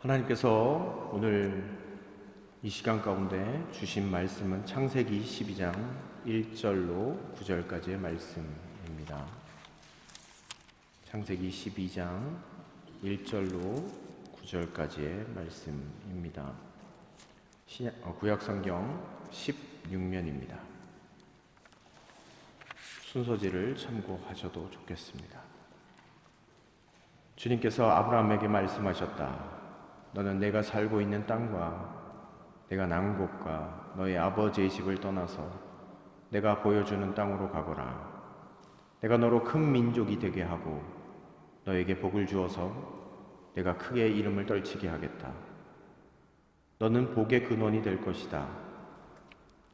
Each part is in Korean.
하나님께서 오늘 이 시간 가운데 주신 말씀은 창세기 12장 1절로 9절까지의 말씀입니다. 창세기 12장 1절로 9절까지의 말씀입니다. 구약성경 16면입니다. 순서지를 참고하셔도 좋겠습니다. 주님께서 아브라함에게 말씀하셨다. 너는 내가 살고 있는 땅과 내가 난 곳과 너의 아버지의 집을 떠나서 내가 보여주는 땅으로 가거라. 내가 너로 큰 민족이 되게 하고 너에게 복을 주어서 내가 크게 이름을 떨치게 하겠다. 너는 복의 근원이 될 것이다.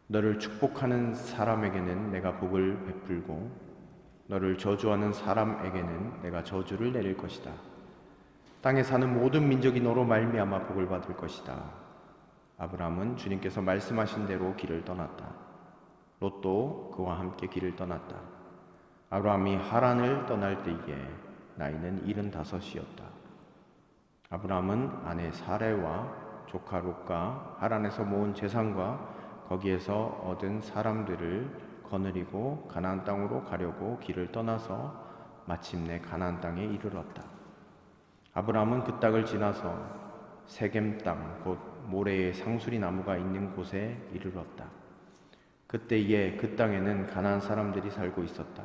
너를 축복하는 사람에게는 내가 복을 베풀고 너를 저주하는 사람에게는 내가 저주를 내릴 것이다. 땅에 사는 모든 민족이 너로 말미암아 복을 받을 것이다. 아브라함은 주님께서 말씀하신 대로 길을 떠났다. 롯도 그와 함께 길을 떠났다. 아브라함이 하란을 떠날 때에 나이는 75이었다. 아브라함은 아내 사레와 조카 롯과 하란에서 모은 재산과 거기에서 얻은 사람들을 거느리고 가나안 땅으로 가려고 길을 떠나서 마침내 가나안 땅에 이르렀다. 아브라함은 그 땅을 지나서 세겜 땅 곧 모레의 상수리 나무가 있는 곳에 이르렀다. 그때에 그 땅에는 가나안 사람들이 살고 있었다.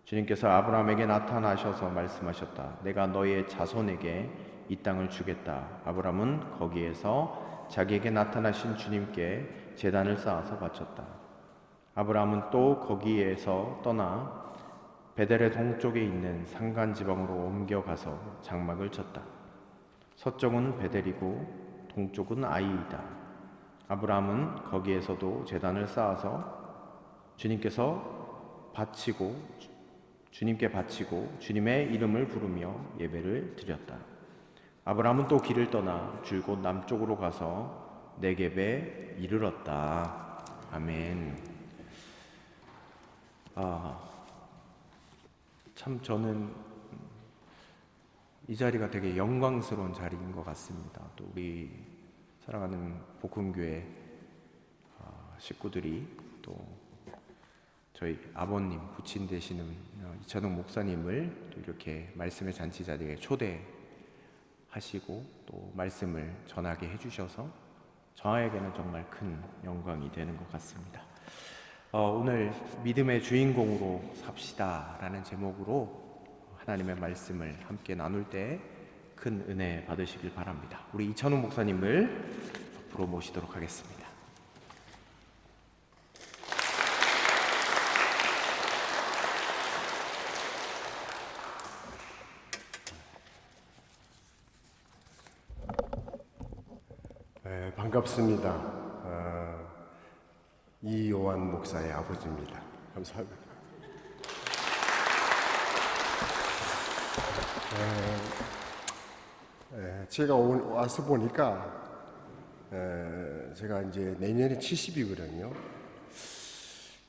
주님께서 아브라함에게 나타나셔서 말씀하셨다. 내가 너의 자손에게 이 땅을 주겠다. 아브라함은 거기에서 자기에게 나타나신 주님께 제단을 쌓아서 바쳤다. 아브라함은 또 거기에서 떠나 베델의 동쪽에 있는 산간 지방으로 옮겨가서 장막을 쳤다. 서쪽은 베델이고 동쪽은 아이이다. 아브라함은 거기에서도 제단을 쌓아서 주님께 바치고 주님의 이름을 부르며 예배를 드렸다. 아브라함은 또 길을 떠나 줄곧 남쪽으로 가서 네겝에 이르렀다. 아멘. 참 저는 이 자리가 되게 영광스러운 자리인 것 같습니다. 또 우리 사랑하는 복음교회 식구들이 또 저희 아버님, 부친 되시는 이찬욱 목사님을 또 이렇게 말씀의 잔치 자리에 초대하시고 또 말씀을 전하게 해주셔서 저에게는 정말 큰 영광이 되는 것 같습니다. 오늘 믿음의 주인공으로 삽시다 라는 제목으로 하나님의 말씀을 함께 나눌 때 큰 은혜 받으시길 바랍니다. 우리 이찬욱 목사님을 앞으로 모시도록 하겠습니다. 네, 반갑습니다. 이요한 목사의 아버지입니다. 감사합니다. 제가 와서 보니까 제가 이제 내년에 70이거든요.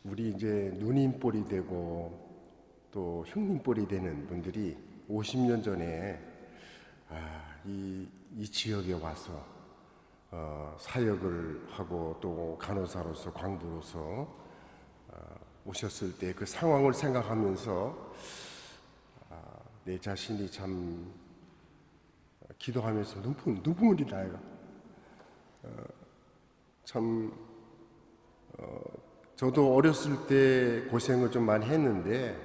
우리 이제 누님뻘이 되고 또 형님뻘이 되는 분들이 50년 전에 이 지역에 와서 사역을 하고 또 간호사로서 광부로서 오셨을 때 그 상황을 생각하면서 내 자신이 참 기도하면서 눈물이 나요. 저도 어렸을 때 고생을 좀 많이 했는데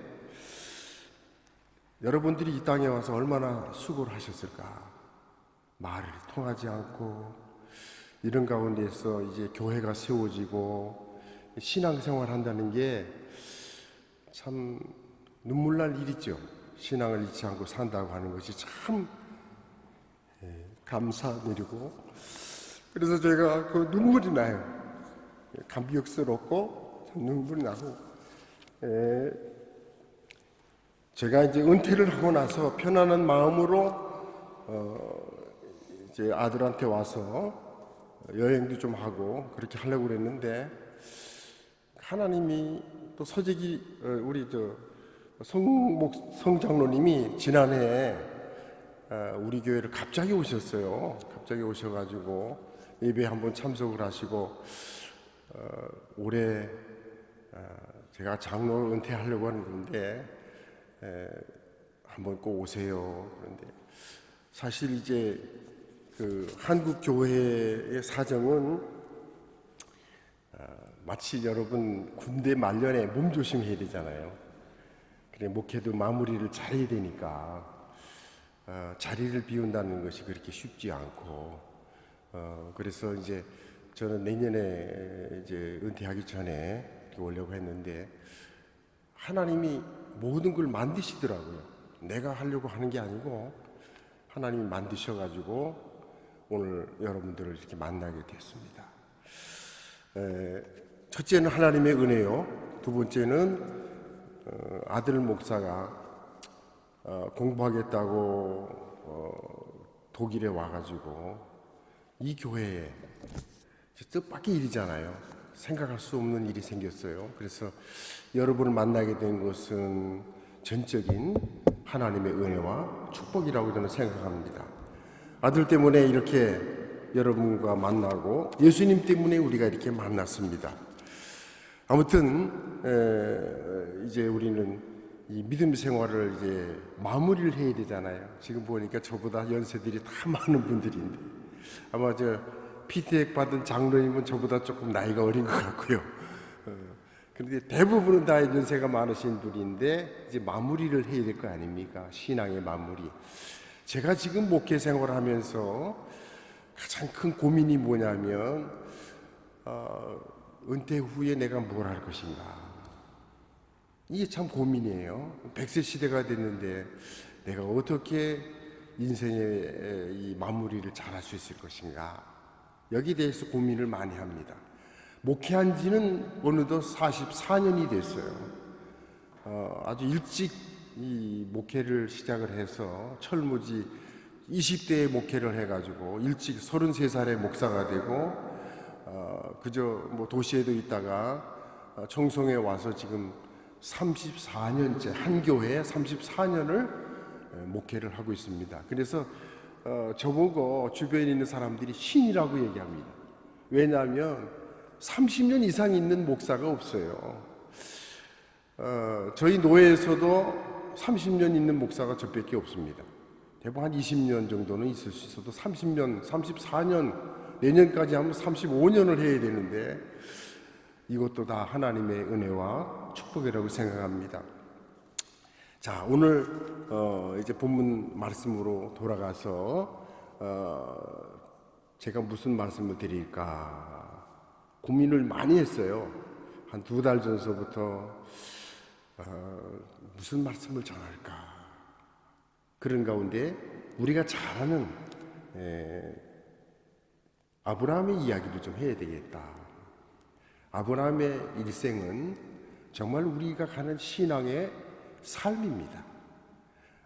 여러분들이 이 땅에 와서 얼마나 수고를 하셨을까. 말을 통하지 않고 이런 가운데서 이제 교회가 세워지고 신앙생활 한다는 게 참 눈물 날 일이죠. 신앙을 잃지 않고 산다고 하는 것이 참 감사한 일이고, 그래서 제가 그 눈물이 나요. 감격스럽고 참 눈물이 나고, 제가 이제 은퇴를 하고 나서 편안한 마음으로 이제 아들한테 와서 여행도 좀 하고 그렇게 하려고 그랬는데, 하나님이 또 서재기 우리 성 장로님이 지난해 우리 교회를 갑자기 오셨어요. 갑자기 오셔가지고 예배에 한번 참석을 하시고 올해 제가 장로를 은퇴하려고 하는데 한번 꼭 오세요. 그런데 사실 이제 그 한국 교회의 사정은 마치 여러분 군대 말년에 몸 조심해야 되잖아요. 그래 목회도 마무리를 잘해야 되니까 자리를 비운다는 것이 그렇게 쉽지 않고 그래서 이제 저는 내년에 이제 은퇴하기 전에 오려고 했는데 하나님이 모든 걸 만드시더라고요. 내가 하려고 하는 게 아니고 하나님이 만드셔가지고 오늘 여러분들을 이렇게 만나게 됐습니다. 첫째는 하나님의 은혜요. 두 번째는 아들 목사가 공부하겠다고 독일에 와가지고 이 교회에 뜻밖의 일이잖아요. 생각할 수 없는 일이 생겼어요. 그래서 여러분을 만나게 된 것은 전적인 하나님의 은혜와 축복이라고 저는 생각합니다. 아들 때문에 이렇게 여러분과 만나고 예수님 때문에 우리가 이렇게 만났습니다. 아무튼 이제 우리는 이 믿음 생활을 이제 마무리를 해야 되잖아요. 지금 보니까 저보다 연세들이 다 많은 분들인데 아마 저 피드백 받은 장로님은 저보다 조금 나이가 어린 것 같고요. 그런데 대부분은 다 연세가 많으신 분인데 이제 마무리를 해야 될 거 아닙니까? 신앙의 마무리. 제가 지금 목회 생활을 하면서 가장 큰 고민이 뭐냐면 은퇴 후에 내가 뭘 할 것인가. 이게 참 고민이에요. 100세 시대가 됐는데 내가 어떻게 인생의 이 마무리를 잘할 수 있을 것인가. 여기에 대해서 고민을 많이 합니다. 목회한 지는 어느덧 44년이 됐어요. 아주 일찍 이 목회를 시작을 해서 철무지 20대에 목회를 해가지고 일찍 33살에 목사가 되고 그저 뭐 도시에도 있다가 청송에 와서 지금 34년째 한 교회에 34년을 목회를 하고 있습니다. 그래서 저보고 주변에 있는 사람들이 신이라고 얘기합니다. 왜냐하면 30년 이상 있는 목사가 없어요. 저희 노회에서도 30년 있는 목사가 저밖에 없습니다. 대부분 한 20년 정도는 있을 수 있어도 30년, 34년, 내년까지 하면 35년을 해야 되는데 이것도 다 하나님의 은혜와 축복이라고 생각합니다. 자, 오늘 이제 본문 말씀으로 돌아가서 제가 무슨 말씀을 드릴까 고민을 많이 했어요. 한 2달 전서부터 무슨 말씀을 전할까. 그런 가운데 우리가 잘 아는 아브라함의 이야기도 좀 해야 되겠다. 아브라함의 일생은 정말 우리가 가는 신앙의 삶입니다.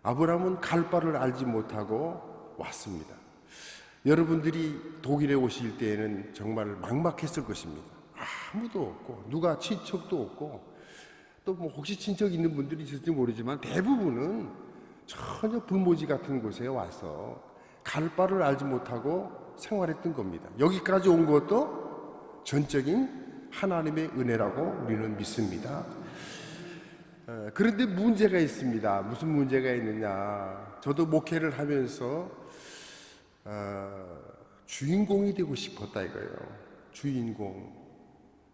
아브라함은 갈 바를 알지 못하고 왔습니다. 여러분들이 독일에 오실 때에는 정말 막막했을 것입니다. 아무도 없고 누가 친척도 없고 또 뭐 혹시 친척 있는 분들이 있을지 모르지만 대부분은 전혀 불모지 같은 곳에 와서 갈 바를 알지 못하고 생활했던 겁니다. 여기까지 온 것도 전적인 하나님의 은혜라고 우리는 믿습니다. 그런데 문제가 있습니다. 무슨 문제가 있느냐. 저도 목회를 하면서 주인공이 되고 싶었다 이거예요. 주인공.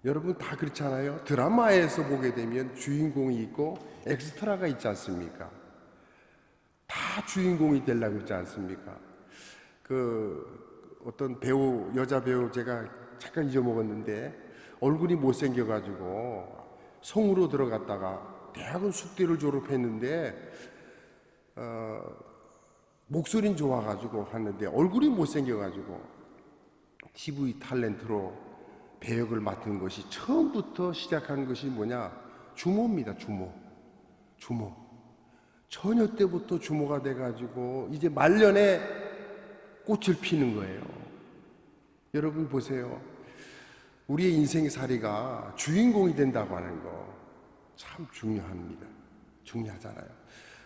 여러분 다 그렇잖아요. 드라마에서 보게 되면 주인공이 있고 엑스트라가 있지 않습니까? 다 주인공이 되려고 그러지 않습니까? 그 어떤 배우, 여자 배우 제가 잠깐 잊어먹었는데 얼굴이 못생겨가지고 성으로 들어갔다가 대학은 숙대를 졸업했는데 목소리는 좋아가지고 하는데 얼굴이 못생겨가지고 TV 탤런트로 배역을 맡은 것이 처음부터 시작한 것이 뭐냐? 주모입니다. 주모. 처녀 때부터 주모가 돼가지고 이제 말년에 꽃을 피는 거예요. 여러분 보세요. 우리의 인생살이가 주인공이 된다고 하는 거 참 중요합니다. 중요하잖아요.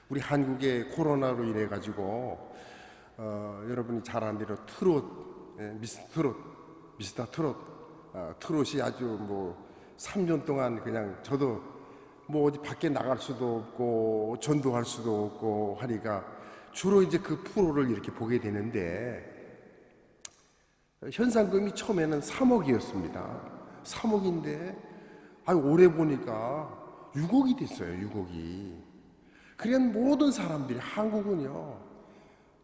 우리 한국의 코로나로 인해 가지고 여러분이 잘 아는 대로 트롯, 미스터 트롯, 트롯이 아주 뭐 3년 동안 그냥 저도 뭐 어디 밖에 나갈 수도 없고 전도할 수도 없고 하니까 주로 이제 그 프로를 이렇게 보게 되는데 현상금이 처음에는 3억이었습니다. 3억인데 올해 보니까 6억이 됐어요. 6억이. 그러니까 모든 사람들이 한국은요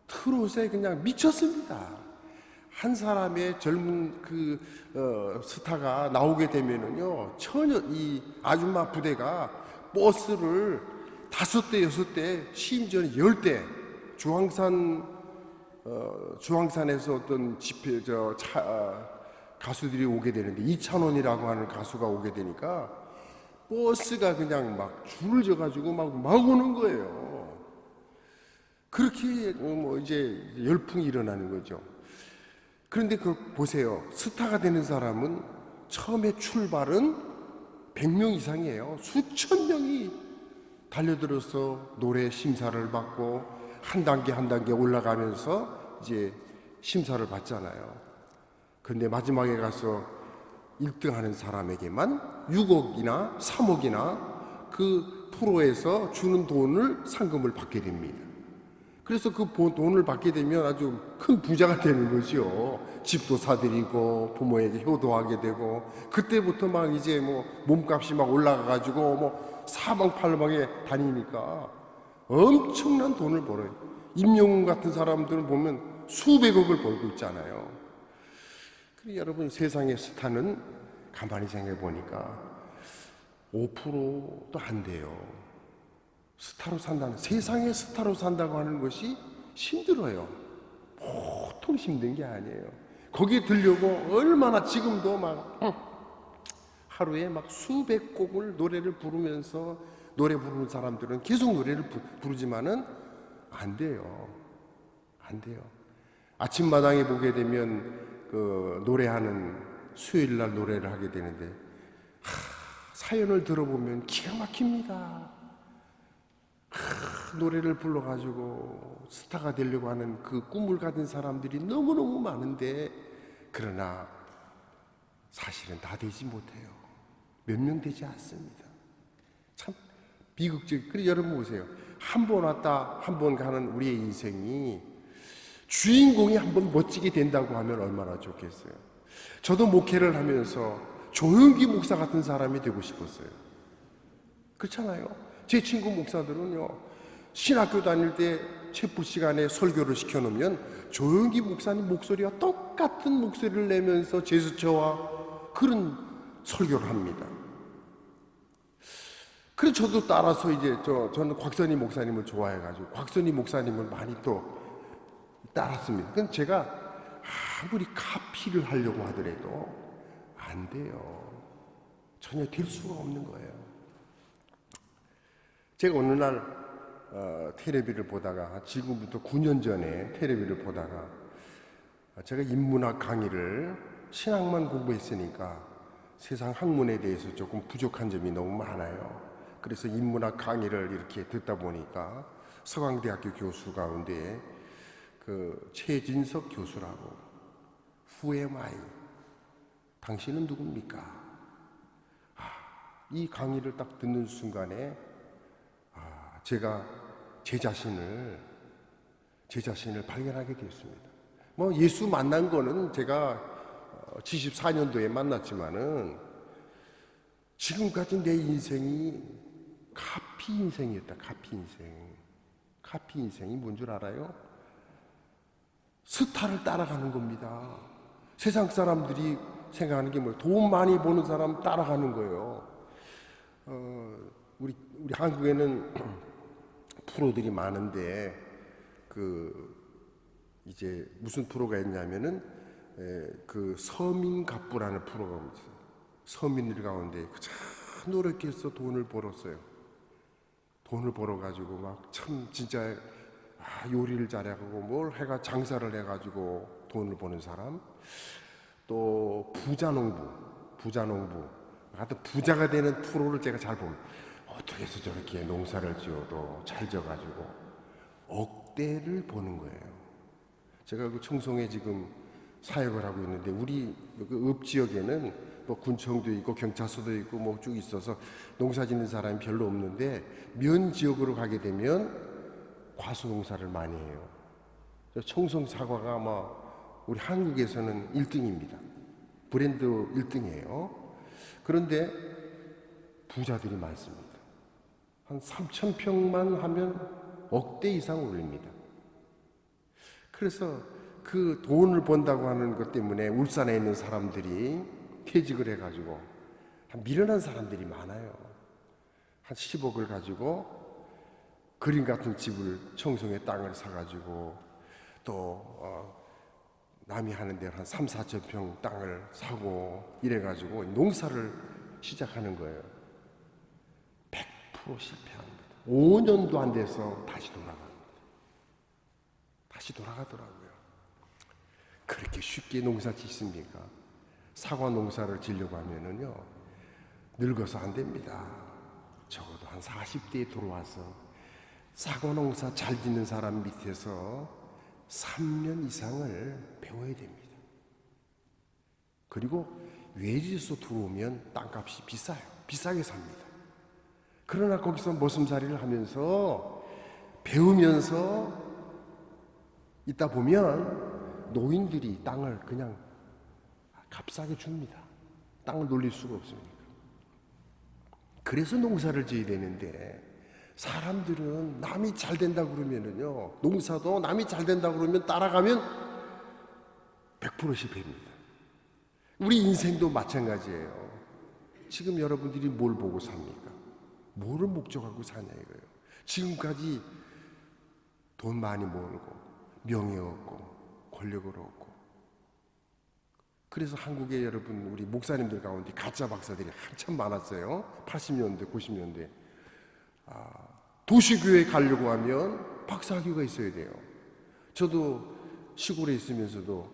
트롯에 그냥 미쳤습니다. 한 사람의 젊은 스타가 나오게 되면은요 전혀 이 아줌마 부대가 버스를 5대 6대 심지어는 10대 주황산에서 어떤 집회 가수들이 오게 되는데 이찬원이라고 하는 가수가 오게 되니까 버스가 그냥 막 줄을 져가지고 막 오는 거예요. 그렇게 뭐 이제 열풍이 일어나는 거죠. 그런데 보세요. 스타가 되는 사람은 처음에 출발은 100명 이상이에요. 수천 명이 달려들어서 노래 심사를 받고 한 단계 한 단계 올라가면서 이제 심사를 받잖아요. 근데 마지막에 가서 1등 하는 사람에게만 6억이나 3억이나 그 프로에서 주는 돈을 상금을 받게 됩니다. 그래서 그 돈을 받게 되면 아주 큰 부자가 되는 거죠. 집도 사드리고 부모에게 효도하게 되고 그때부터 막 이제 뭐 몸값이 막 올라가가지고 뭐 사방팔방에 다니니까 엄청난 돈을 벌어요. 임영웅 같은 사람들을 보면 수백억을 벌고 있잖아요. 그리고 여러분 세상의 스타는 가만히 생각해 보니까 5%도 안 돼요. 스타로 산다는 세상의 스타로 산다고 하는 것이 힘들어요. 보통 힘든 게 아니에요. 거기에 들려고 얼마나 지금도 막 하루에 막 수백 곡을 노래를 부르면서 노래 부르는 사람들은 계속 노래를 부르지만은 안 돼요. 안 돼요. 아침마당에 보게 되면 그 노래하는 수요일 날 노래를 하게 되는데 사연을 들어보면 기가 막힙니다. 노래를 불러가지고 스타가 되려고 하는 그 꿈을 가진 사람들이 너무너무 많은데 그러나 사실은 다 되지 못해요. 몇 명 되지 않습니다. 참 비극적. 그리고 여러분 보세요. 한 번 왔다 한 번 가는 우리의 인생이 주인공이 한 번 멋지게 된다고 하면 얼마나 좋겠어요. 저도 목회를 하면서 조용기 목사 같은 사람이 되고 싶었어요. 그렇잖아요. 제 친구 목사들은요 신학교 다닐 때 채플 시간에 설교를 시켜놓으면 조용기 목사님 목소리와 똑같은 목소리를 내면서 제스처와 그런 설교를 합니다. 그래서 저도 따라서 이제 저는 곽선희 목사님을 좋아해가지고 곽선희 목사님을 많이 또 따랐습니다. 그럼 제가 아무리 카피를 하려고 하더라도 안 돼요. 전혀 될 수가 없는 거예요. 제가 어느 날 텔레비를 보다가 지금부터 9년 전에 텔레비를 보다가 제가 인문학 강의를 신학만 공부했으니까 세상 학문에 대해서 조금 부족한 점이 너무 많아요. 그래서 인문학 강의를 이렇게 듣다 보니까 서강대학교 교수 가운데 그 최진석 교수라고 Who am I? 당신은 누굽니까? 이 강의를 딱 듣는 순간에 제가 제 자신을 발견하게 되었습니다. 뭐 예수 만난 거는 제가 74년도에 만났지만은 지금까지 내 인생이 카피 인생이었다. 카피 인생. 카피 인생이 뭔 줄 알아요? 스타를 따라가는 겁니다. 세상 사람들이 생각하는 게 뭐예요? 돈 많이 버는 사람 따라가는 거예요. 우리 한국에는 프로들이 많은데 이제 무슨 프로가 있냐면은 그 서민갑부라는 프로가 있어요. 서민들 가운데 참 노력해서 돈을 벌었어요. 돈을 벌어가지고 막 참 진짜 요리를 잘해가고 뭘 해가 장사를 해가지고 돈을 버는 사람. 또 부자농부. 하여튼 부자가 되는 프로를 제가 잘 봅니다. 어떻게 해서 저렇게 농사를 지어도 잘 져가지고 억대를 버는 거예요. 제가 그 청송에 지금 사역을 하고 있는데 우리 그 읍 지역에는 뭐 군청도 있고 경찰서도 있고 뭐 쭉 있어서 농사 짓는 사람이 별로 없는데 면 지역으로 가게 되면 과수 농사를 많이 해요. 청송 사과가 아마 우리 한국에서는 1등입니다. 브랜드 1등이에요. 그런데 부자들이 많습니다. 한 3,000평만 하면 억대 이상 올립니다. 그래서 그 돈을 번다고 하는 것 때문에 울산에 있는 사람들이 퇴직을 해가지고 미련한 사람들이 많아요. 한 10억을 가지고 그림 같은 집을 청송의 땅을 사가지고 또 남이 하는 데는 한 3, 4천 평 땅을 사고 이래가지고 농사를 시작하는 거예요. 100% 실패합니다. 5년도 안 돼서 다시 돌아갑니다. 다시 돌아가더라고요. 그렇게 쉽게 농사 짓습니까? 사과 농사를 지려고 하면은요, 늙어서 안 됩니다. 적어도 한 40대에 들어와서 사과 농사 잘 짓는 사람 밑에서 3년 이상을 배워야 됩니다. 그리고 외지에서 들어오면 땅값이 비싸요. 비싸게 삽니다. 그러나 거기서 머슴살이를 하면서 배우면서 있다 보면 노인들이 땅을 그냥 값싸게 줍니다. 땅을 놀릴 수가 없으니까. 그래서 농사를 지어야 되는데 사람들은 남이 잘 된다 그러면은요, 농사도 남이 잘 된다 그러면 따라가면 100% 실패입니다. 우리 인생도 마찬가지예요. 지금 여러분들이 뭘 보고 삽니까? 뭐를 목적하고 사냐 이거예요. 지금까지 돈 많이 모으고 명예 얻고 권력을 얻고, 그래서 한국에 여러분 우리 목사님들 가운데 가짜 박사들이 한참 많았어요. 80년대 90년대 도시교회 가려고 하면 박사학위가 있어야 돼요. 저도 시골에 있으면서도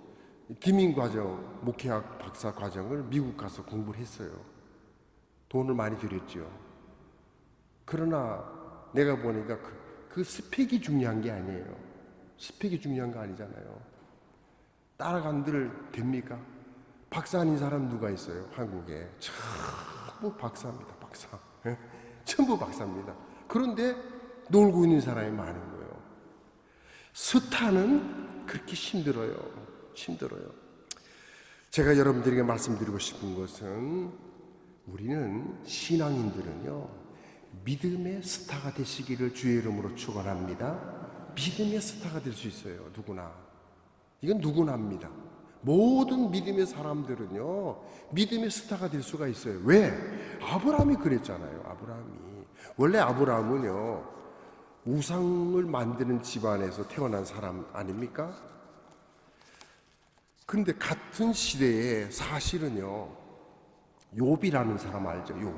기민과정 목회학 박사 과정을 미국 가서 공부를 했어요. 돈을 많이 들였죠. 그러나 내가 보니까 그 스펙이 중요한 게 아니에요. 스펙이 중요한 거 아니잖아요. 따라간들 됩니까? 박사 아닌 사람 누가 있어요? 한국에 전부 박사입니다. 박사. 전부 박사입니다. 그런데 놀고 있는 사람이 많은 거예요. 스타는 그렇게 힘들어요. 힘들어요. 제가 여러분들에게 말씀드리고 싶은 것은 우리는 신앙인들은요, 믿음의 스타가 되시기를 주의 이름으로 축원합니다. 믿음의 스타가 될 수 있어요. 누구나. 이건 누구나 합니다. 모든 믿음의 사람들은요, 믿음의 스타가 될 수가 있어요. 왜? 아브라함이 그랬잖아요. 원래 아브라함은요, 우상을 만드는 집안에서 태어난 사람 아닙니까? 그런데 같은 시대에 사실은요, 욥이라는 사람 알죠? 욥.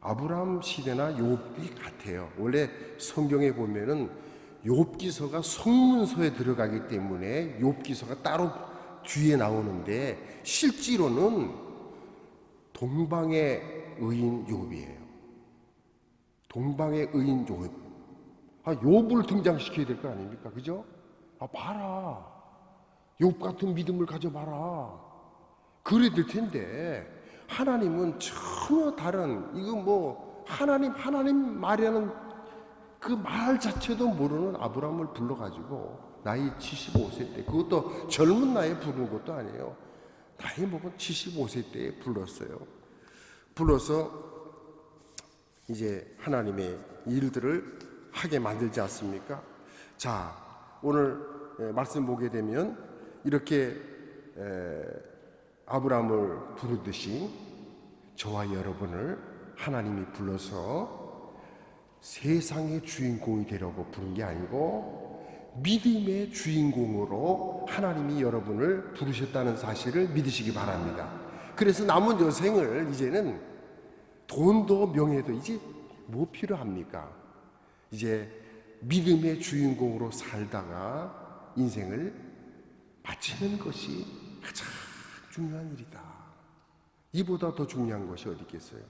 아브라함 시대나 욥이 같아요. 원래 성경에 보면은 욥기서가 성문서에 들어가기 때문에 욥기서가 따로 뒤에 나오는데 실제로는 동방의 의인 욥이에요. 동방의 의인 욥. 욥을 등장시켜야 될 거 아닙니까? 그죠? 봐라. 욥 같은 믿음을 가져봐라. 그래야 될 텐데 하나님은 전혀 다른, 이거 뭐 하나님 말이라는 그 말 자체도 모르는 아브라함을 불러가지고 나이 75세 때, 그것도 젊은 나이에 부르는 것도 아니에요. 나이 먹은 75세 때에 불렀어요. 불러서 이제 하나님의 일들을 하게 만들지 않습니까? 자, 오늘 말씀 보게 되면 이렇게 아브라함을 부르듯이 저와 여러분을 하나님이 불러서 세상의 주인공이 되려고 부른 게 아니고 믿음의 주인공으로 하나님이 여러분을 부르셨다는 사실을 믿으시기 바랍니다. 그래서 남은 여생을 이제는 돈도 명예도 이제 뭐 필요합니까? 이제 믿음의 주인공으로 살다가 인생을 마치는 것이 가장 중요한 일이다. 이보다 더 중요한 것이 어디 있겠어요?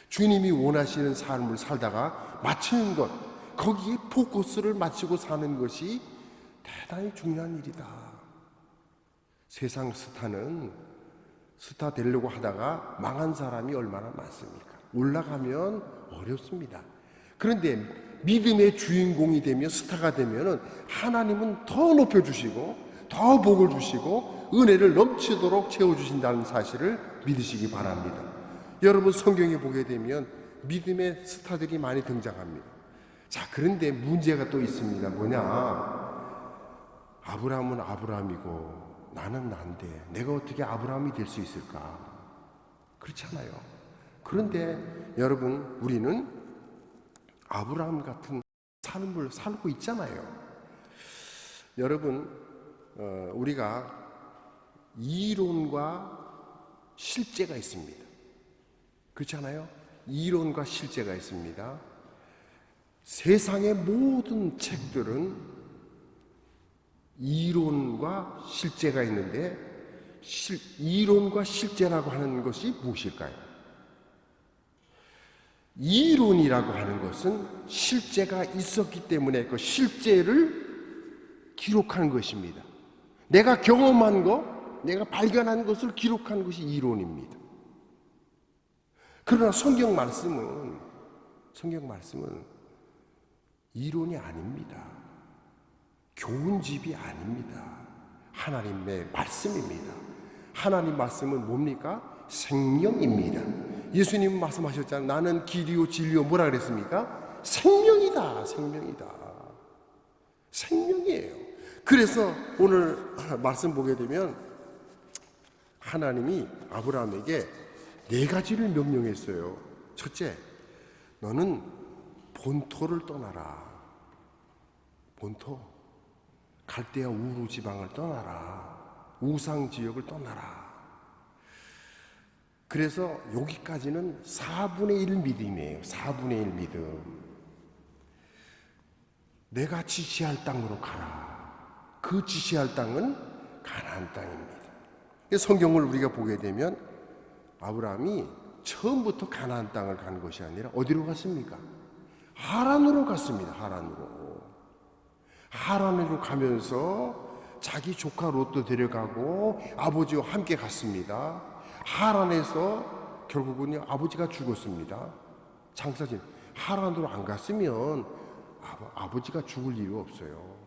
주님이 원하시는 삶을 살다가 마치는 것, 거기에 포커스를 맞추고 사는 것이 대단히 중요한 일이다. 세상 스타는 스타 되려고 하다가 망한 사람이 얼마나 많습니까? 올라가면 어렵습니다. 그런데 믿음의 주인공이 되면 스타가 되면은 하나님은 더 높여주시고 더 복을 주시고 은혜를 넘치도록 채워주신다는 사실을 믿으시기 바랍니다. 여러분 성경에 보게 되면 믿음의 스타들이 많이 등장합니다. 자, 그런데 문제가 또 있습니다. 뭐냐? 아브라함은 아브라함이고 나는 난데 내가 어떻게 아브라함이 될 수 있을까? 그렇잖아요. 그런데 여러분 우리는 아브라함 같은 삶을 살고 있잖아요. 여러분 우리가 이론과 실제가 있습니다. 그렇잖아요. 이론과 실제가 있습니다. 세상의 모든 책들은 이론과 실제가 있는데 이론과 실제라고 하는 것이 무엇일까요? 이론이라고 하는 것은 실제가 있었기 때문에 그 실제를 기록하는 것입니다. 내가 경험한 것, 내가 발견한 것을 기록하는 것이 이론입니다. 그러나 성경 말씀은 이론이 아닙니다. 교훈집이 아닙니다. 하나님의 말씀입니다. 하나님 말씀은 뭡니까? 생명입니다. 예수님은 말씀하셨잖아요. 나는 길이요 진리요 뭐라 그랬습니까? 생명이다. 생명이에요. 그래서 오늘 말씀 보게 되면 하나님이 아브라함에게 4가지를 명령했어요. 첫째, 너는 본토를 떠나라. 본토, 갈대아 우루 지방을 떠나라. 우상 지역을 떠나라. 그래서 여기까지는 4분의 1 믿음이에요. 4분의 1 믿음. 내가 지시할 땅으로 가라. 그 지시할 땅은 가나안 땅입니다. 성경을 우리가 보게 되면 아브라함이 처음부터 가나안 땅을 간 것이 아니라 어디로 갔습니까? 하란으로 갔습니다. 하란으로 가면서 자기 조카 롯도 데려가고 아버지와 함께 갔습니다. 하란에서 결국은요 아버지가 죽었습니다. 장사진 하란으로 안 갔으면 아버지가 죽을 이유 없어요.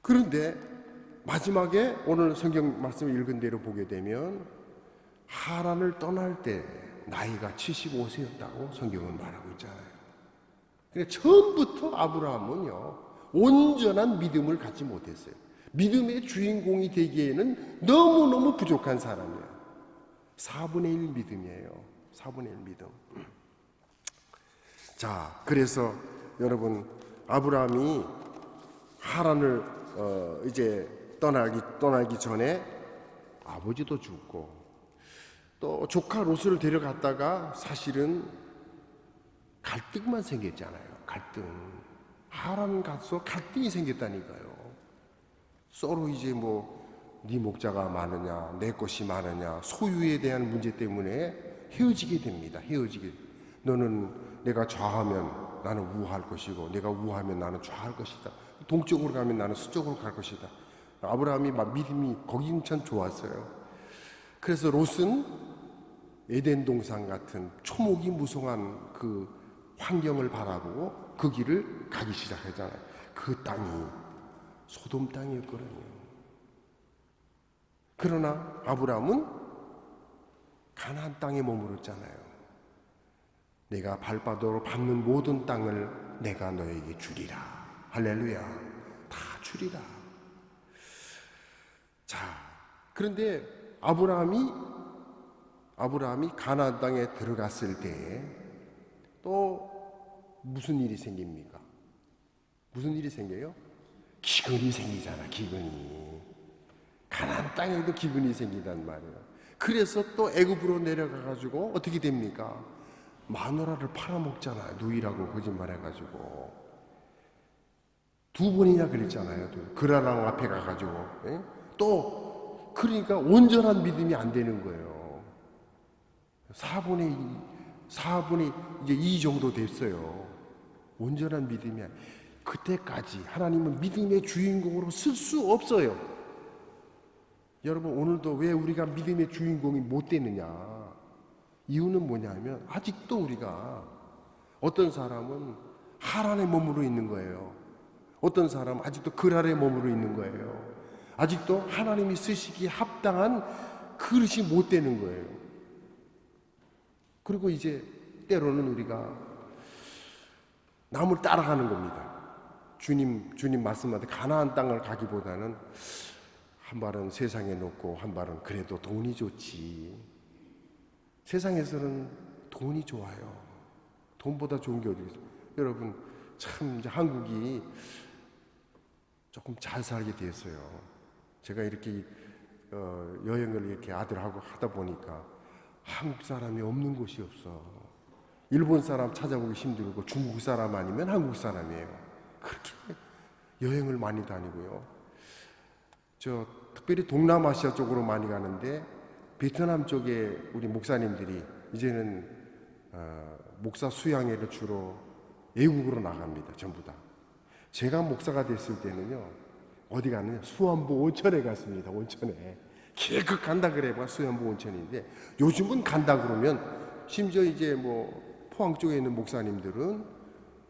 그런데 마지막에 오늘 성경 말씀을 읽은 대로 보게 되면 하란을 떠날 때 나이가 75세였다고 성경은 말하고 있잖아요. 그러니까 처음부터 아브라함은요 온전한 믿음을 갖지 못했어요. 믿음의 주인공이 되기에는 너무너무 부족한 사람이에요. 4분의 1 믿음이에요. 4분의 1 믿음. 자, 그래서 여러분 아브라함이 하란을 이제 떠나기 전에 아버지도 죽고 또 조카 롯을 데려갔다가 사실은 갈등만 생겼잖아요. 갈등. 하란 가서 갈등이 생겼다니까요. 서로 이제 네 목자가 많으냐, 내 것이 많으냐, 소유에 대한 문제 때문에 헤어지게 됩니다. 너는 내가 좌하면 나는 우할 것이고, 내가 우하면 나는 좌할 것이다. 동쪽으로 가면 나는 서쪽으로 갈 것이다. 아브라함이 믿음이 거긴 참 좋았어요. 그래서 롯은 에덴 동산 같은 초목이 무성한 그 환경을 바라보고 그 길을 가기 시작하잖아요. 그 땅이 소돔 땅이었거든요. 그러나 아브라함은 가나안 땅에 머물렀잖아요. 내가 발바닥으로 밟는 모든 땅을 내가 너에게 주리라. 할렐루야. 다 주리라. 자, 그런데 아브라함이 가나안 땅에 들어갔을 때 또 무슨 일이 생깁니까? 무슨 일이 생겨요? 기근이 생기잖아. 기근이. 가나안 땅에도 기근이 생기단 말이에요. 그래서 또 애굽으로 내려가 가지고 어떻게 됩니까? 마누라를 팔아먹잖아요. 누이라고 거짓말해가지고 2번이나 그랬잖아요. 그라랑 앞에 가가지고 또 그러니까 온전한 믿음이 안 되는 거예요. 4분의 이제 2 정도 됐어요. 온전한 믿음이 그때까지 하나님은 믿음의 주인공으로 쓸 수 없어요. 여러분, 오늘도 왜 우리가 믿음의 주인공이 못 되느냐? 이유는 뭐냐면 아직도 우리가, 어떤 사람은 할 안에 머무르 있는 거예요. 어떤 사람은 아직도 글 아래 머무르 있는 거예요. 아직도 하나님이 쓰시기에 합당한 그릇이 못 되는 거예요. 그리고 이제 때로는 우리가 남을 따라가는 겁니다. 주님 말씀하듯 가나안 땅을 가기보다는 한 발은 세상에 놓고 한 발은 그래도 돈이 좋지. 세상에서는 돈이 좋아요. 돈보다 좋은 게 어디 있어요? 여러분, 참 이제 한국이 조금 잘 살게 됐어요. 제가 이렇게 여행을 이렇게 아들하고 하다 보니까 한국 사람이 없는 곳이 없어. 일본 사람 찾아보기 힘들고 중국 사람 아니면 한국 사람이에요. 그렇게 여행을 많이 다니고요. 특별히 동남아시아 쪽으로 많이 가는데, 베트남 쪽에 우리 목사님들이 이제는 목사 수양회를 주로 외국으로 나갑니다. 전부 다. 제가 목사가 됐을 때는요, 어디 갔느냐? 수안보 온천에 갔습니다. 온천에. 길그 간다 그래봐 수안보 온천인데, 요즘은 간다 그러면 심지어 이제 뭐 포항 쪽에 있는 목사님들은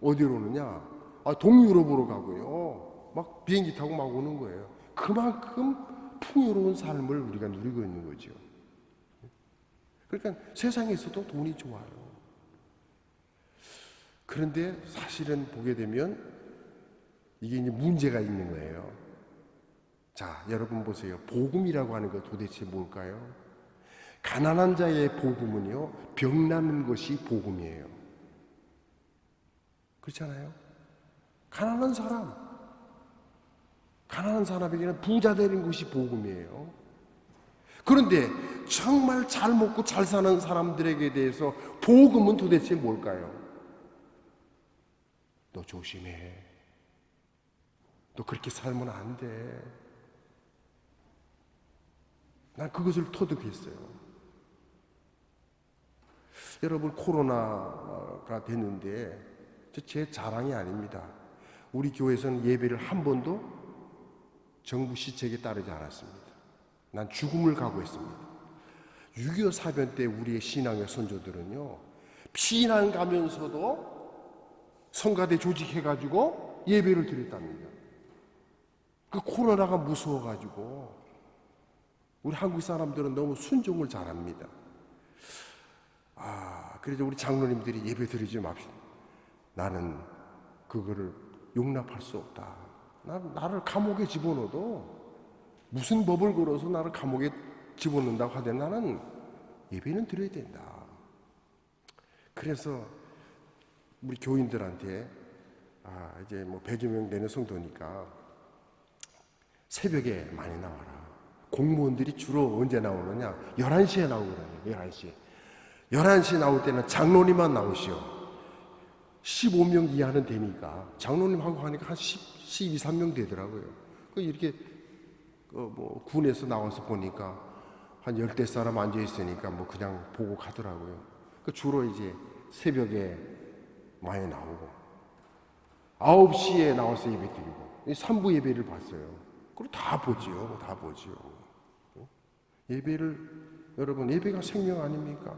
어디로 오느냐? 동유럽으로 가고요. 막 비행기 타고 막 오는 거예요. 그만큼 풍요로운 삶을 우리가 누리고 있는 거죠. 그러니까 세상에서도 돈이 좋아요. 그런데 사실은 보게 되면 이게 이제 문제가 있는 거예요. 자, 여러분 보세요. 복음이라고 하는 것 도대체 뭘까요? 가난한 자의 복음은요, 병 나는 것이 복음이에요. 그렇잖아요? 가난한 사람에게는 부자 되는 것이 복음이에요. 그런데 정말 잘 먹고 잘 사는 사람들에게 대해서 복음은 도대체 뭘까요? 너 조심해. 너 그렇게 살면 안 돼. 난 그것을 터득했어요. 여러분, 코로나가 됐는데 제 자랑이 아닙니다. 우리 교회에서는 예배를 한 번도 정부 시책에 따르지 않았습니다. 난 죽음을 각오했습니다. 6.25 사변 때 우리의 신앙의 선조들은요, 피난 가면서도 성가대 조직해가지고 예배를 드렸답니다. 그 코로나가 무서워가지고 우리 한국 사람들은 너무 순종을 잘합니다. 그래서 우리 장로님들이 예배 드리지 맙시다. 나는 그거를 용납할 수 없다. 나를 감옥에 집어넣어도, 무슨 법을 걸어서 나를 감옥에 집어넣는다고 하든 나는 예배는 드려야 된다. 그래서 우리 교인들한테 이제 뭐 100여 명 되는 성도니까 새벽에 많이 나와라. 공무원들이 주로 언제 나오느냐? 11시에 나오거든요. 11시에. 11시에 나올 때는 장로님만 나오시오. 15명 이하는 되니까 장로님하고 하니까 한 12, 13명 되더라고요. 이렇게 뭐 군에서 나와서 보니까 한 10대 사람 앉아 있으니까 뭐 그냥 보고 가더라고요. 주로 이제 새벽에 많이 나오고 9시에 나와서 예배 드리고 3부 예배를 봤어요. 그리고 다 보지요. 여러분, 예배가 생명 아닙니까?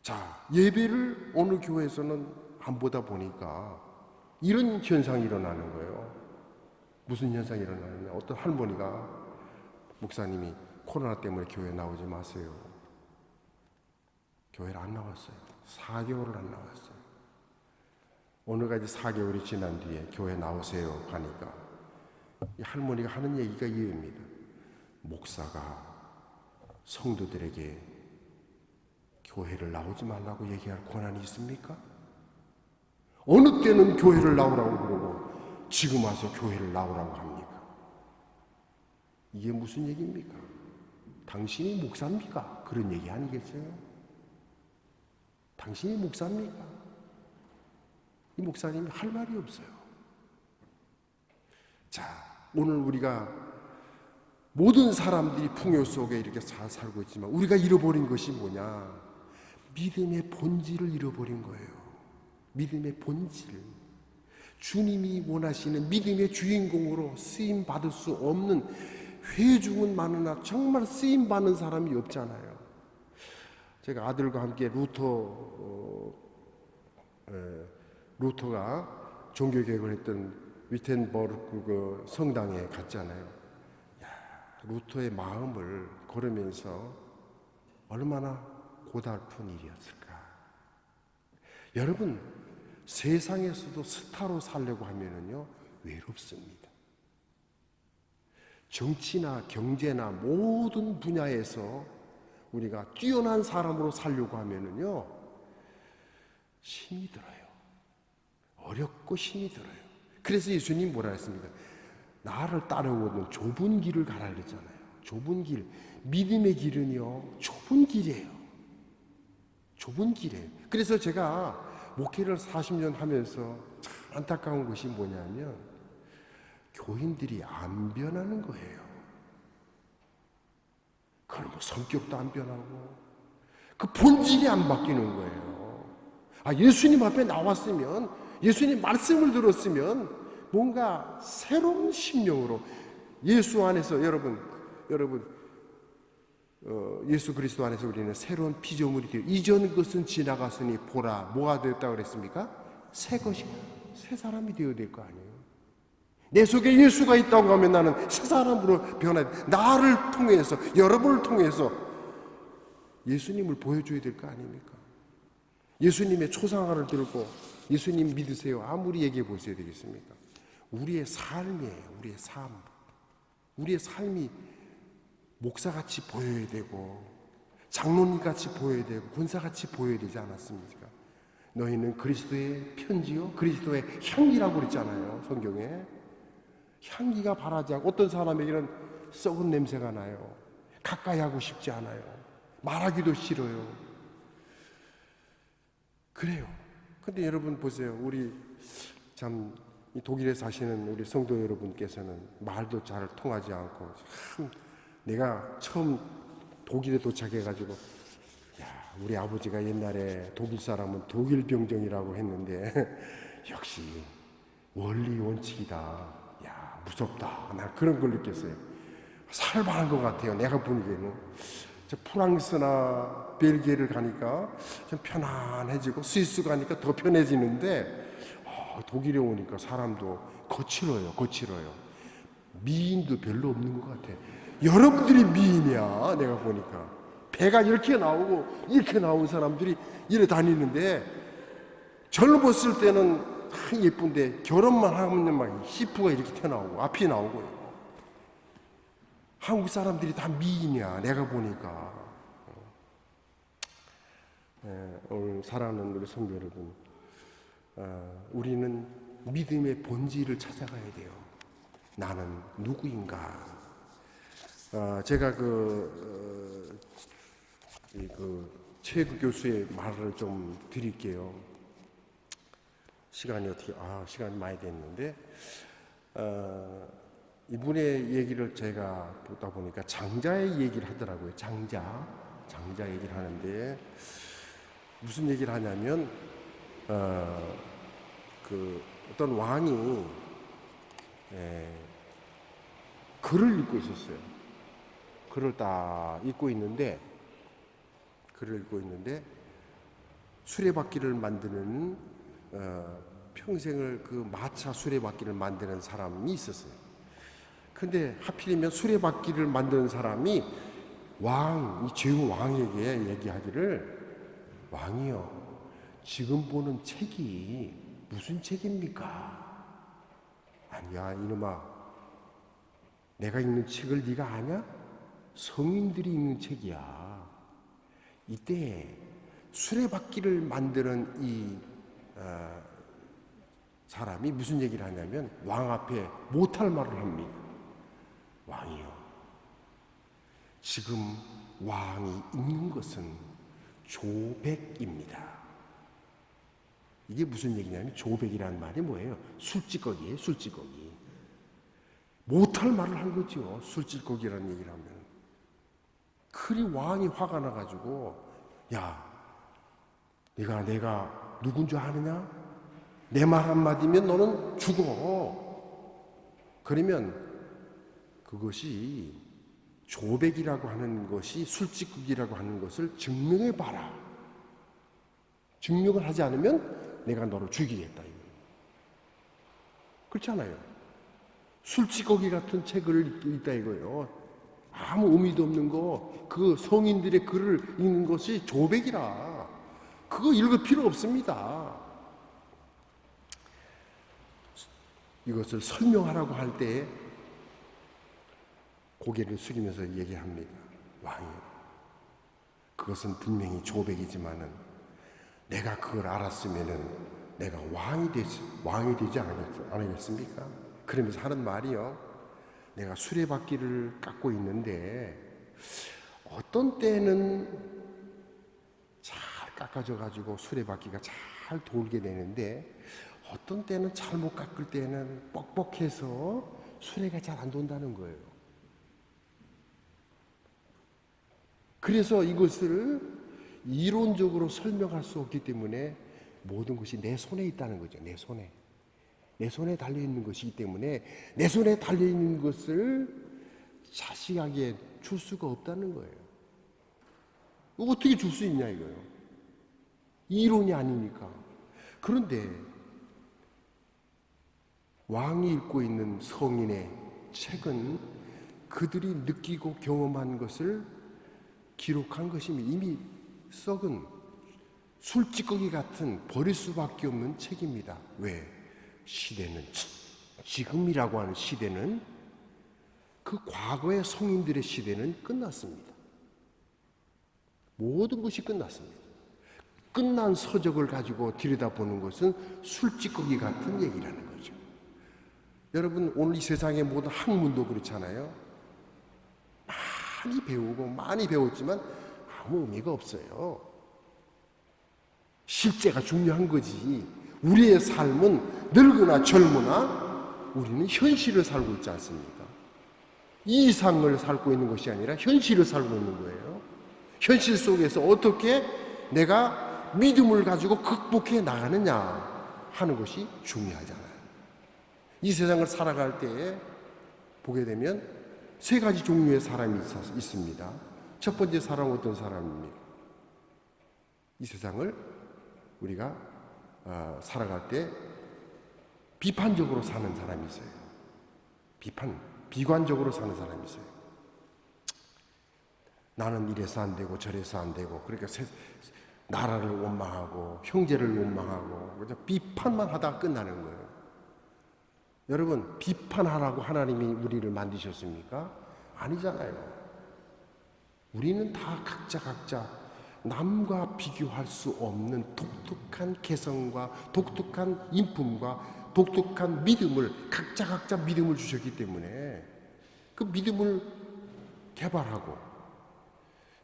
자, 예배를 어느 교회에서는 안 보다 보니까 이런 현상이 일어나는 거예요. 무슨 현상이 일어나느냐? 어떤 할머니가, 목사님이 코로나 때문에 교회 나오지 마세요. 교회를 안 나왔어요. 4개월을 안 나왔어요. 오늘까지 4개월이 지난 뒤에 교회 나오세요 하니까 이 할머니가 하는 얘기가 이해입니다. 목사가 성도들에게 교회를 나오지 말라고 얘기할 권한이 있습니까? 어느 때는 교회를 나오라고 그러고 지금 와서 교회를 나오라고 합니까? 이게 무슨 얘기입니까? 당신이 목사입니까? 그런 얘기 아니겠어요? 당신이 목사입니까? 이 목사님이 할 말이 없어요. 자, 오늘 우리가 모든 사람들이 풍요 속에 이렇게 잘 살고 있지만 우리가 잃어버린 것이 뭐냐? 믿음의 본질을 잃어버린 거예요. 믿음의 본질. 주님이 원하시는 믿음의 주인공으로 쓰임 받을 수 없는, 회중은 많으나 정말 쓰임 받는 사람이 없잖아요. 제가 아들과 함께 루터가 종교개혁을 했던 위텐버르크 그 성당에 갔잖아요. 루터의 마음을 걸으면서 얼마나 고달픈 일이었을까. 여러분, 세상에서도 스타로 살려고 하면은요, 외롭습니다. 정치나 경제나 모든 분야에서 우리가 뛰어난 사람으로 살려고 하면은요, 힘이 들어요. 어렵고 힘이 들어요. 그래서 예수님 뭐라 했습니까? 나를 따라오는 좁은 길을 가라 그랬잖아요. 좁은 길. 믿음의 길은요, 좁은 길이에요. 좁은 길이에요. 그래서 제가 목회를 40년 하면서 참 안타까운 것이 뭐냐면, 교인들이 안 변하는 거예요. 그럼 뭐 성격도 안 변하고, 그 본질이 안 바뀌는 거예요. 예수님 앞에 나왔으면, 예수님 말씀을 들었으면, 뭔가 새로운 심령으로 예수 안에서 예수 그리스도 안에서 우리는 새로운 피조물이 되어 이전 것은 지나갔으니 보라, 뭐가 되었다고 그랬습니까? 새 사람이 되어야 될 거 아니에요. 내 속에 예수가 있다고 하면 나는 새 사람으로 변해야 돼. 나를 통해서, 여러분을 통해서 예수님을 보여줘야 될 거 아닙니까? 예수님의 초상화를 들고 예수님 믿으세요, 아무리 얘기해 보셔야 되겠습니까? 우리의 삶이에요. 우리의 삶이 목사같이 보여야 되고, 장로님같이 보여야 되고, 군사같이 보여야 되지 않았습니까? 너희는 그리스도의 편지요, 그리스도의 향기라고 그랬잖아요, 성경에. 향기가 바라지 않고, 어떤 사람에게는 썩은 냄새가 나요. 가까이 하고 싶지 않아요. 말하기도 싫어요. 그래요. 근데 여러분 보세요. 우리 참 독일에 사시는 우리 성도 여러분께서는 말도 잘 통하지 않고, 참 내가 처음 독일에 도착해가지고, 우리 아버지가 옛날에 독일 사람은 독일 병정이라고 했는데 역시 원리 원칙이다. 무섭다. 나 그런 걸 느꼈어요. 살벌한 것 같아요. 내가 보기에는. 프랑스나 벨기에를 가니까 좀 편안해지고, 스위스 가니까 더 편해지는데, 독일에 오니까 사람도 거칠어요. 미인도 별로 없는 것 같아. 여러분들이 미인이야. 내가 보니까 배가 이렇게 나오고 이렇게 나온 사람들이 이래 다니는데, 젊었을 때는 예쁜데 결혼만 하면 막 히프가 이렇게 튀어나오고 앞이 나오고요. 한국 사람들이 다 미인이야. 내가 보니까. 오늘 사랑하는 우리 성도 여러분, 우리는 믿음의 본질을 찾아가야 돼요. 나는 누구인가? 제가 최구 교수의 말을 좀 드릴게요. 시간이 많이 됐는데, 이분의 얘기를 제가 보다 보니까 장자의 얘기를 하더라고요. 장자 얘기를 하는데, 무슨 얘기를 하냐면, 어떤 왕이 글을 읽고 있었어요. 글을 딱 읽고 있는데 수레바퀴를 만드는 평생을 그 마차 수레바퀴를 만드는 사람이 있었어요. 근데 하필이면 수레바퀴를 만드는 사람이 이 제후 왕에게 얘기하기를, 왕이요, 지금 보는 책이 무슨 책입니까? 아니야, 이놈아, 내가 읽는 책을 네가 아냐? 성인들이 읽는 책이야. 이때 수레바퀴를 만드는 이 사람이 무슨 얘기를 하냐면, 왕 앞에 못할 말을 합니다. 왕이요, 지금 왕이 읽는 것은 조백입니다. 이게 무슨 얘기냐면, 조백이라는 말이 뭐예요? 술찌꺼기예요, 술찌꺼기. 못할 말을 한 거죠, 술찌꺼기라는 얘기를 하면. 그리 왕이 화가 나가지고, 야, 내가 누군 줄 아느냐? 내 말 한마디면 너는 죽어. 그러면 그것이 조백이라고 하는 것이 술찌꺼기라고 하는 것을 증명해봐라. 증명을 하지 않으면 내가 너를 죽이겠다. 그렇잖아요. 술찌꺼기 같은 책을 읽다 이거예요. 아무 의미도 없는 거, 그 성인들의 글을 읽는 것이 조백이라. 그거 읽을 필요 없습니다. 이것을 설명하라고 할 때 고개를 숙이면서 얘기합니다. 왕이 그것은 분명히 조백이지만은 내가 그걸 알았으면은 내가 왕이 되지 않겠습니까? 그러면서 하는 말이요. 내가 수레바퀴를 깎고 있는데 어떤 때는 잘 깎아져 가지고 수레바퀴가 잘 돌게 되는데 어떤 때는 잘못 깎을 때는 뻑뻑해서 수레가 잘 안 돈다는 거예요. 그래서 이것을 이론적으로 설명할 수 없기 때문에 모든 것이 내 손에 있다는 거죠. 내 손에. 내 손에 달려있는 것이기 때문에 내 손에 달려있는 것을 자식에게 줄 수가 없다는 거예요. 어떻게 줄 수 있냐 이거예요. 이론이 아니니까. 그런데 왕이 읽고 있는 성인의 책은 그들이 느끼고 경험한 것을 기록한 것이며 이미 썩은 술찌꺼기 같은 버릴 수밖에 없는 책입니다. 왜? 시대는 지금이라고 하는 시대는 그 과거의 성인들의 시대는 끝났습니다. 모든 것이 끝났습니다. 끝난 서적을 가지고 들여다보는 것은 술찌꺼기 같은 얘기라는 거죠. 여러분 오늘 이 세상의 모든 학문도 그렇잖아요. 많이 배우고 많이 배웠지만 아무 의미가 없어요. 실제가 중요한 거지. 우리의 삶은 늙으나 젊으나 우리는 현실을 살고 있지 않습니까? 이상을 살고 있는 것이 아니라 현실을 살고 있는 거예요. 현실 속에서 어떻게 내가 믿음을 가지고 극복해 나가느냐 하는 것이 중요하잖아요. 이 세상을 살아갈 때에 보게 되면 세 가지 종류의 사람이 있습니다. 첫 번째 사람은 어떤 사람입니까? 이 세상을 우리가 살아갈 때 비판적으로 사는 사람이 있어요. 비관적으로 사는 사람이 있어요. 나는 이래서 안 되고 저래서 안 되고 그러니까 나라를 원망하고 형제를 원망하고 그냥 비판만 하다가 끝나는 거예요. 여러분 비판하라고 하나님이 우리를 만드셨습니까? 아니잖아요. 우리는 다 각자 남과 비교할 수 없는 독특한 개성과 독특한 인품과 독특한 믿음을 각자 믿음을 주셨기 때문에 그 믿음을 개발하고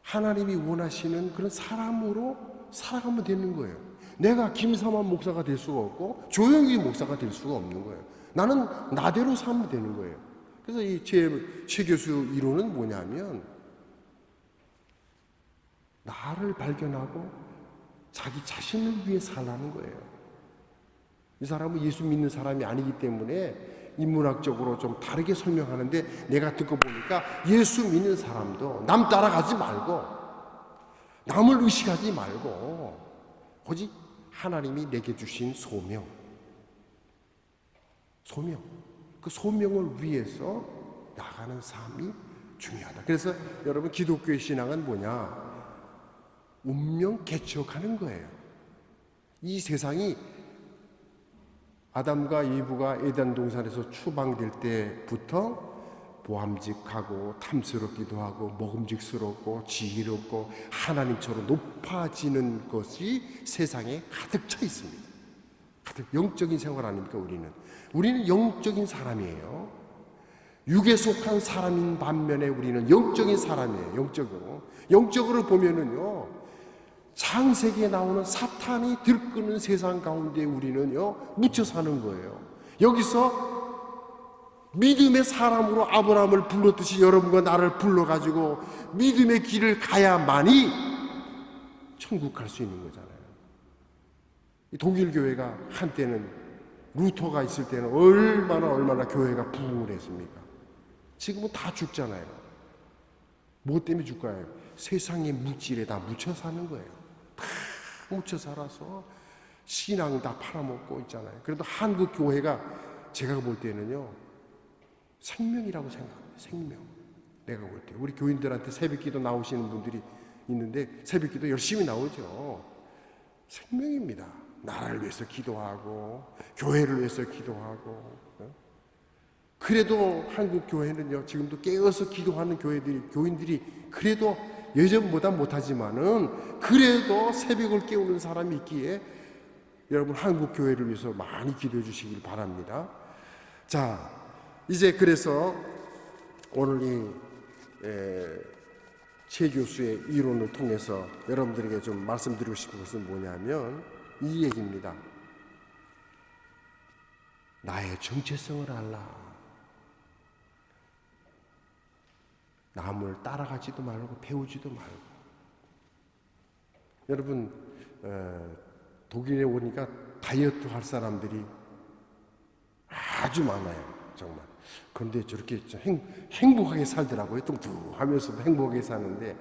하나님이 원하시는 그런 사람으로 살아가면 되는 거예요. 내가 김삼환 목사가 될 수가 없고 조영기 목사가 될 수가 없는 거예요. 나는 나대로 살면 되는 거예요. 그래서 이 최 교수 이론은 뭐냐면 나를 발견하고 자기 자신을 위해 살라는 거예요. 이 사람은 예수 믿는 사람이 아니기 때문에 인문학적으로 좀 다르게 설명하는데 내가 듣고 보니까 예수 믿는 사람도 남 따라가지 말고 남을 의식하지 말고 오직 하나님이 내게 주신 소명 그 소명을 위해서 나가는 삶이 중요하다. 그래서 여러분 기독교의 신앙은 뭐냐? 운명 개척하는 거예요. 이 세상이 아담과 이브가 에덴 동산에서 추방될 때부터 보암직하고 탐스럽기도 하고 먹음직스럽고 지혜롭고 하나님처럼 높아지는 것이 세상에 가득 차 있습니다. 가득 영적인 생활 아닙니까? 우리는 영적인 사람이에요. 육에 속한 사람인 반면에 우리는 영적인 사람이에요. 영적으로 보면은요 창세기에 나오는 사탄이 들끄는 세상 가운데 우리는요 묻혀 사는 거예요. 여기서 믿음의 사람으로 아브라함을 불렀듯이 여러분과 나를 불러가지고 믿음의 길을 가야만이 천국 갈 수 있는 거잖아요. 이 독일 교회가 한때는 루터가 있을 때는 얼마나 교회가 부흥을 했습니까? 지금은 다 죽잖아요. 뭐 때문에 죽까요? 세상의 물질에 다 묻혀 사는 거예요. 다 묻혀 살아서 신앙 다 팔아먹고 있잖아요. 그래도 한국 교회가 제가 볼 때는요, 생명이라고 생각합니다. 생명. 내가 볼 때 우리 교인들한테 새벽기도 나오시는 분들이 있는데 새벽기도 열심히 나오죠. 생명입니다. 나라를 위해서 기도하고 교회를 위해서 기도하고. 그래도 한국 교회는요, 지금도 깨어서 기도하는 교인들이 그래도 예전보다 못하지만은 그래도 새벽을 깨우는 사람이 있기에 여러분 한국 교회를 위해서 많이 기도해 주시길 바랍니다. 자, 이제 그래서 오늘 이 최 교수의 이론을 통해서 여러분들에게 좀 말씀드리고 싶은 것은 뭐냐면 이 얘기입니다. 나의 정체성을 알라. 남을 따라가지도 말고 배우지도 말고. 여러분 독일에 오니까 다이어트 할 사람들이 아주 많아요. 정말. 그런데 저렇게 행복하게 살더라고요. 뚱뚱하면서도 행복하게 사는데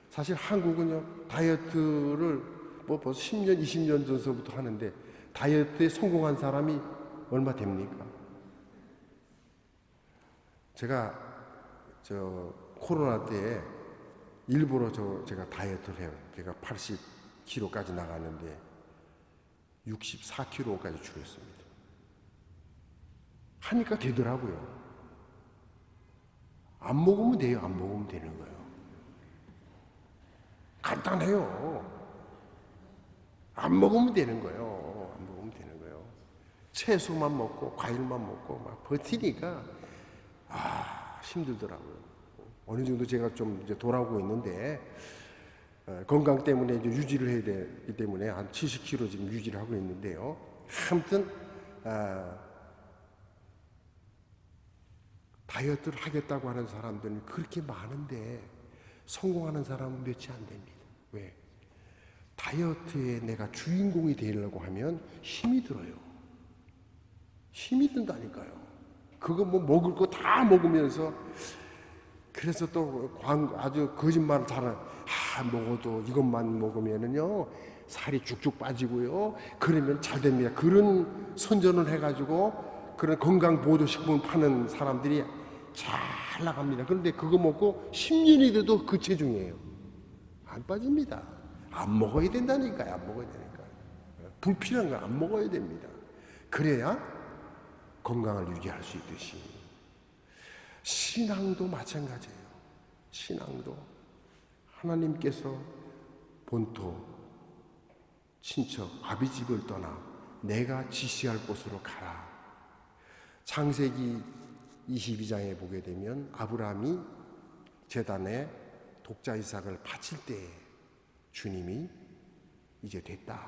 사실 한국은요 다이어트를 뭐 벌써 10년, 20년 전서부터 하는데 다이어트에 성공한 사람이 얼마 됩니까? 제가 코로나 때 일부러 제가 다이어트를 해요. 제가 80kg까지 나가는데 64kg까지 줄였습니다. 하니까 되더라고요. 안 먹으면 돼요. 안 먹으면 되는 거예요. 간단해요. 안 먹으면 되는 거예요. 안 먹으면 되는 거예요. 채소만 먹고 과일만 먹고 막 버티니까 힘들더라고요. 어느 정도 제가 좀 이제 돌아오고 있는데 건강 때문에 이제 유지를 해야 되기 때문에 한 70kg 지금 유지를 하고 있는데요. 아무튼 다이어트를 하겠다고 하는 사람들은 그렇게 많은데 성공하는 사람은 몇이 안 됩니다. 왜? 다이어트에 내가 주인공이 되려고 하면 힘이 들어요. 힘이 든다니까요. 그거 뭐 먹을 거 다 먹으면서 그래서 또 아주 거짓말을 잘하는 먹어도 이것만 먹으면은요 살이 쭉쭉 빠지고요 그러면 잘 됩니다. 그런 선전을 해가지고 그런 건강 보조식품을 파는 사람들이 잘 나갑니다. 그런데 그거 먹고 10년이 돼도 그 체중이에요. 안 빠집니다. 안 먹어야 된다니까요. 안 먹어야 되니까. 불필요한 건 안 먹어야 됩니다. 그래야 건강을 유지할 수 있듯이 신앙도 마찬가지예요. 신앙도 하나님께서 본토, 친척, 아비 집을 떠나 내가 지시할 곳으로 가라. 창세기 22장에 보게 되면 아브라함이 제단에 독자 이삭을 바칠 때 주님이 이제 됐다.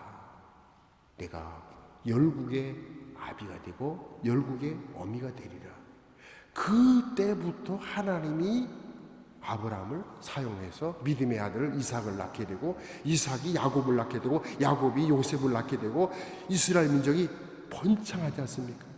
내가 열국의 아비가 되고 열국의 어미가 되리라. 그때부터 하나님이 아브라함을 사용해서 믿음의 아들 이삭을 낳게 되고 이삭이 야곱을 낳게 되고 야곱이 요셉을 낳게 되고 이스라엘 민족이 번창하지 않습니까?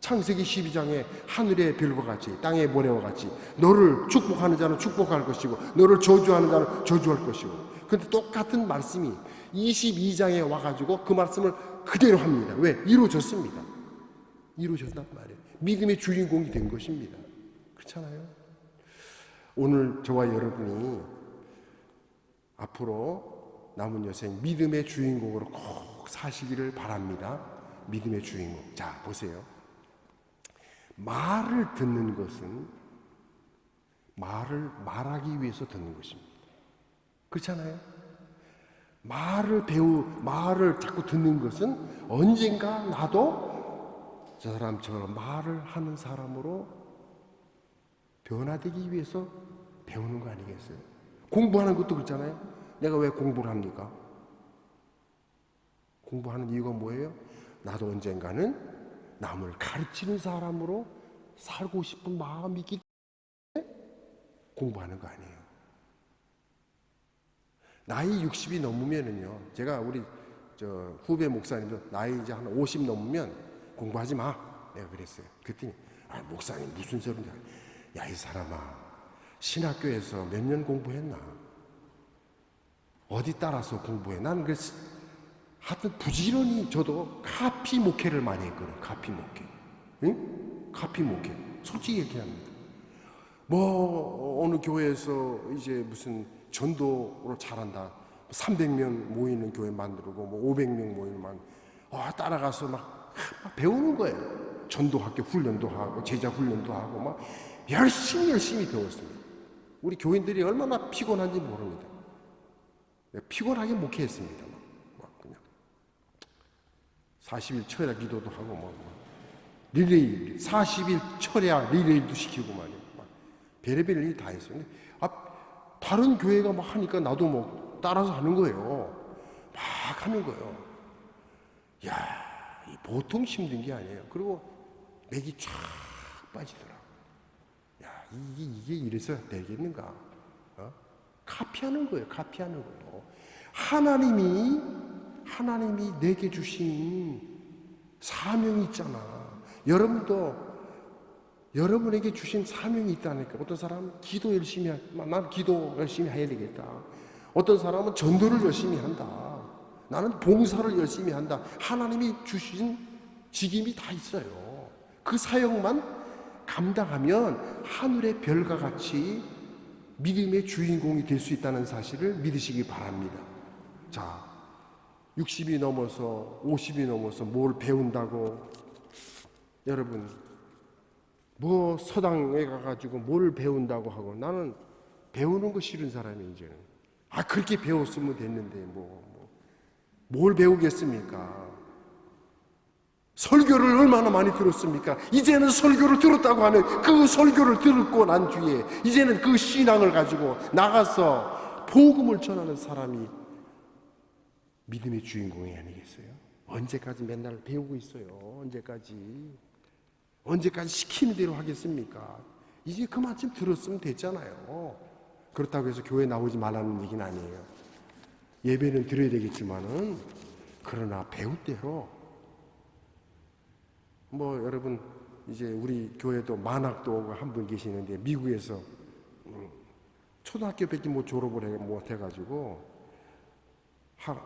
창세기 12장에 하늘의 별과 같이 땅의 모래와 같이 너를 축복하는 자는 축복할 것이고 너를 저주하는 자는 저주할 것이고 그런데 똑같은 말씀이 22장에 와가지고 그 말씀을 그대로 합니다. 왜? 이루어졌습니다. 이루어졌단 말이에요. 믿음의 주인공이 된 것입니다. 그렇잖아요? 오늘 저와 여러분이 앞으로 남은 여생 믿음의 주인공으로 꼭 사시기를 바랍니다. 믿음의 주인공. 자, 보세요. 말을 듣는 것은 말하기 위해서 듣는 것입니다. 그렇잖아요? 말을 자꾸 듣는 것은 언젠가 나도 저 사람처럼 말을 하는 사람으로 변화되기 위해서 배우는 거 아니겠어요? 공부하는 것도 그렇잖아요. 내가 왜 공부를 합니까? 공부하는 이유가 뭐예요? 나도 언젠가는 남을 가르치는 사람으로 살고 싶은 마음이 있기 때문에 공부하는 거 아니에요. 나이 60이 넘으면은요, 제가 우리 저 후배 목사님도 나이 이제 한 50 넘으면 공부하지 마. 내가 그랬어요. 그랬더니 목사님 무슨 소리냐. 야, 이 사람아, 신학교에서 몇 년 공부했나? 어디 따라서 공부해? 나는 그래서 하여튼 부지런히 저도 카피 목회를 많이 했거든. 카피 목회. 응? 카피 목회. 솔직히 얘기합니다. 뭐 어느 교회에서 이제 무슨 전도를 잘한다. 300명 모이는 교회 만들고 뭐 500명 모이는 만 따라가서 막 배우는 거예요. 전도학교 훈련도 하고 제자 훈련도 하고 막 열심히 배웠습니다. 우리 교인들이 얼마나 피곤한지 모릅니다. 피곤하게 목회했습니다. 막 그냥 40일 철야 기도도 하고 뭐 리레이 40일 철야 리레이도 시키고 말이에요. 막 별의별 일이 다 했어요. 근데 다른 교회가 막 하니까 나도 뭐 따라서 하는 거예요. 막 하는 거예요. 야, 이 보통 힘든 게 아니에요. 그리고 맥이 쫙 빠지더라고. 야, 이게 이래서 되겠는가? 카피하는 거예요. 카피하는 거예요. 하나님이 내게 주신 사명이 있잖아. 여러분에게 주신 사명이 있다니까. 어떤 사람은 기도 열심히 난 기도 열심히 해야 되겠다. 어떤 사람은 전도를 열심히 한다. 나는 봉사를 열심히 한다. 하나님이 주신 직임이 다 있어요. 그 사역만 감당하면 하늘의 별과 같이 믿음의 주인공이 될 수 있다는 사실을 믿으시기 바랍니다. 자, 60이 넘어서 50이 넘어서 뭘 배운다고 여러분 뭐 서당에 가가지고 뭘 배운다고 하고 나는 배우는 거 싫은 사람이 이제는 그렇게 배웠으면 됐는데 뭘 배우겠습니까? 설교를 얼마나 많이 들었습니까? 이제는 설교를 들었다고 하는 그 설교를 듣고 난 뒤에 이제는 그 신앙을 가지고 나가서 복음을 전하는 사람이 믿음의 주인공이 아니겠어요? 언제까지 맨날 배우고 있어요? 언제까지 시키는 대로 하겠습니까? 이제 그만 좀 들었으면 됐잖아요. 그렇다고 해서 교회 나오지 말라는 얘기는 아니에요. 예배는 드려야 되겠지만은 그러나 배울 대로 여러분 이제 우리 교회도 만학도 한 분 계시는데 미국에서 초등학교밖에 못 졸업을 못 해가지고 한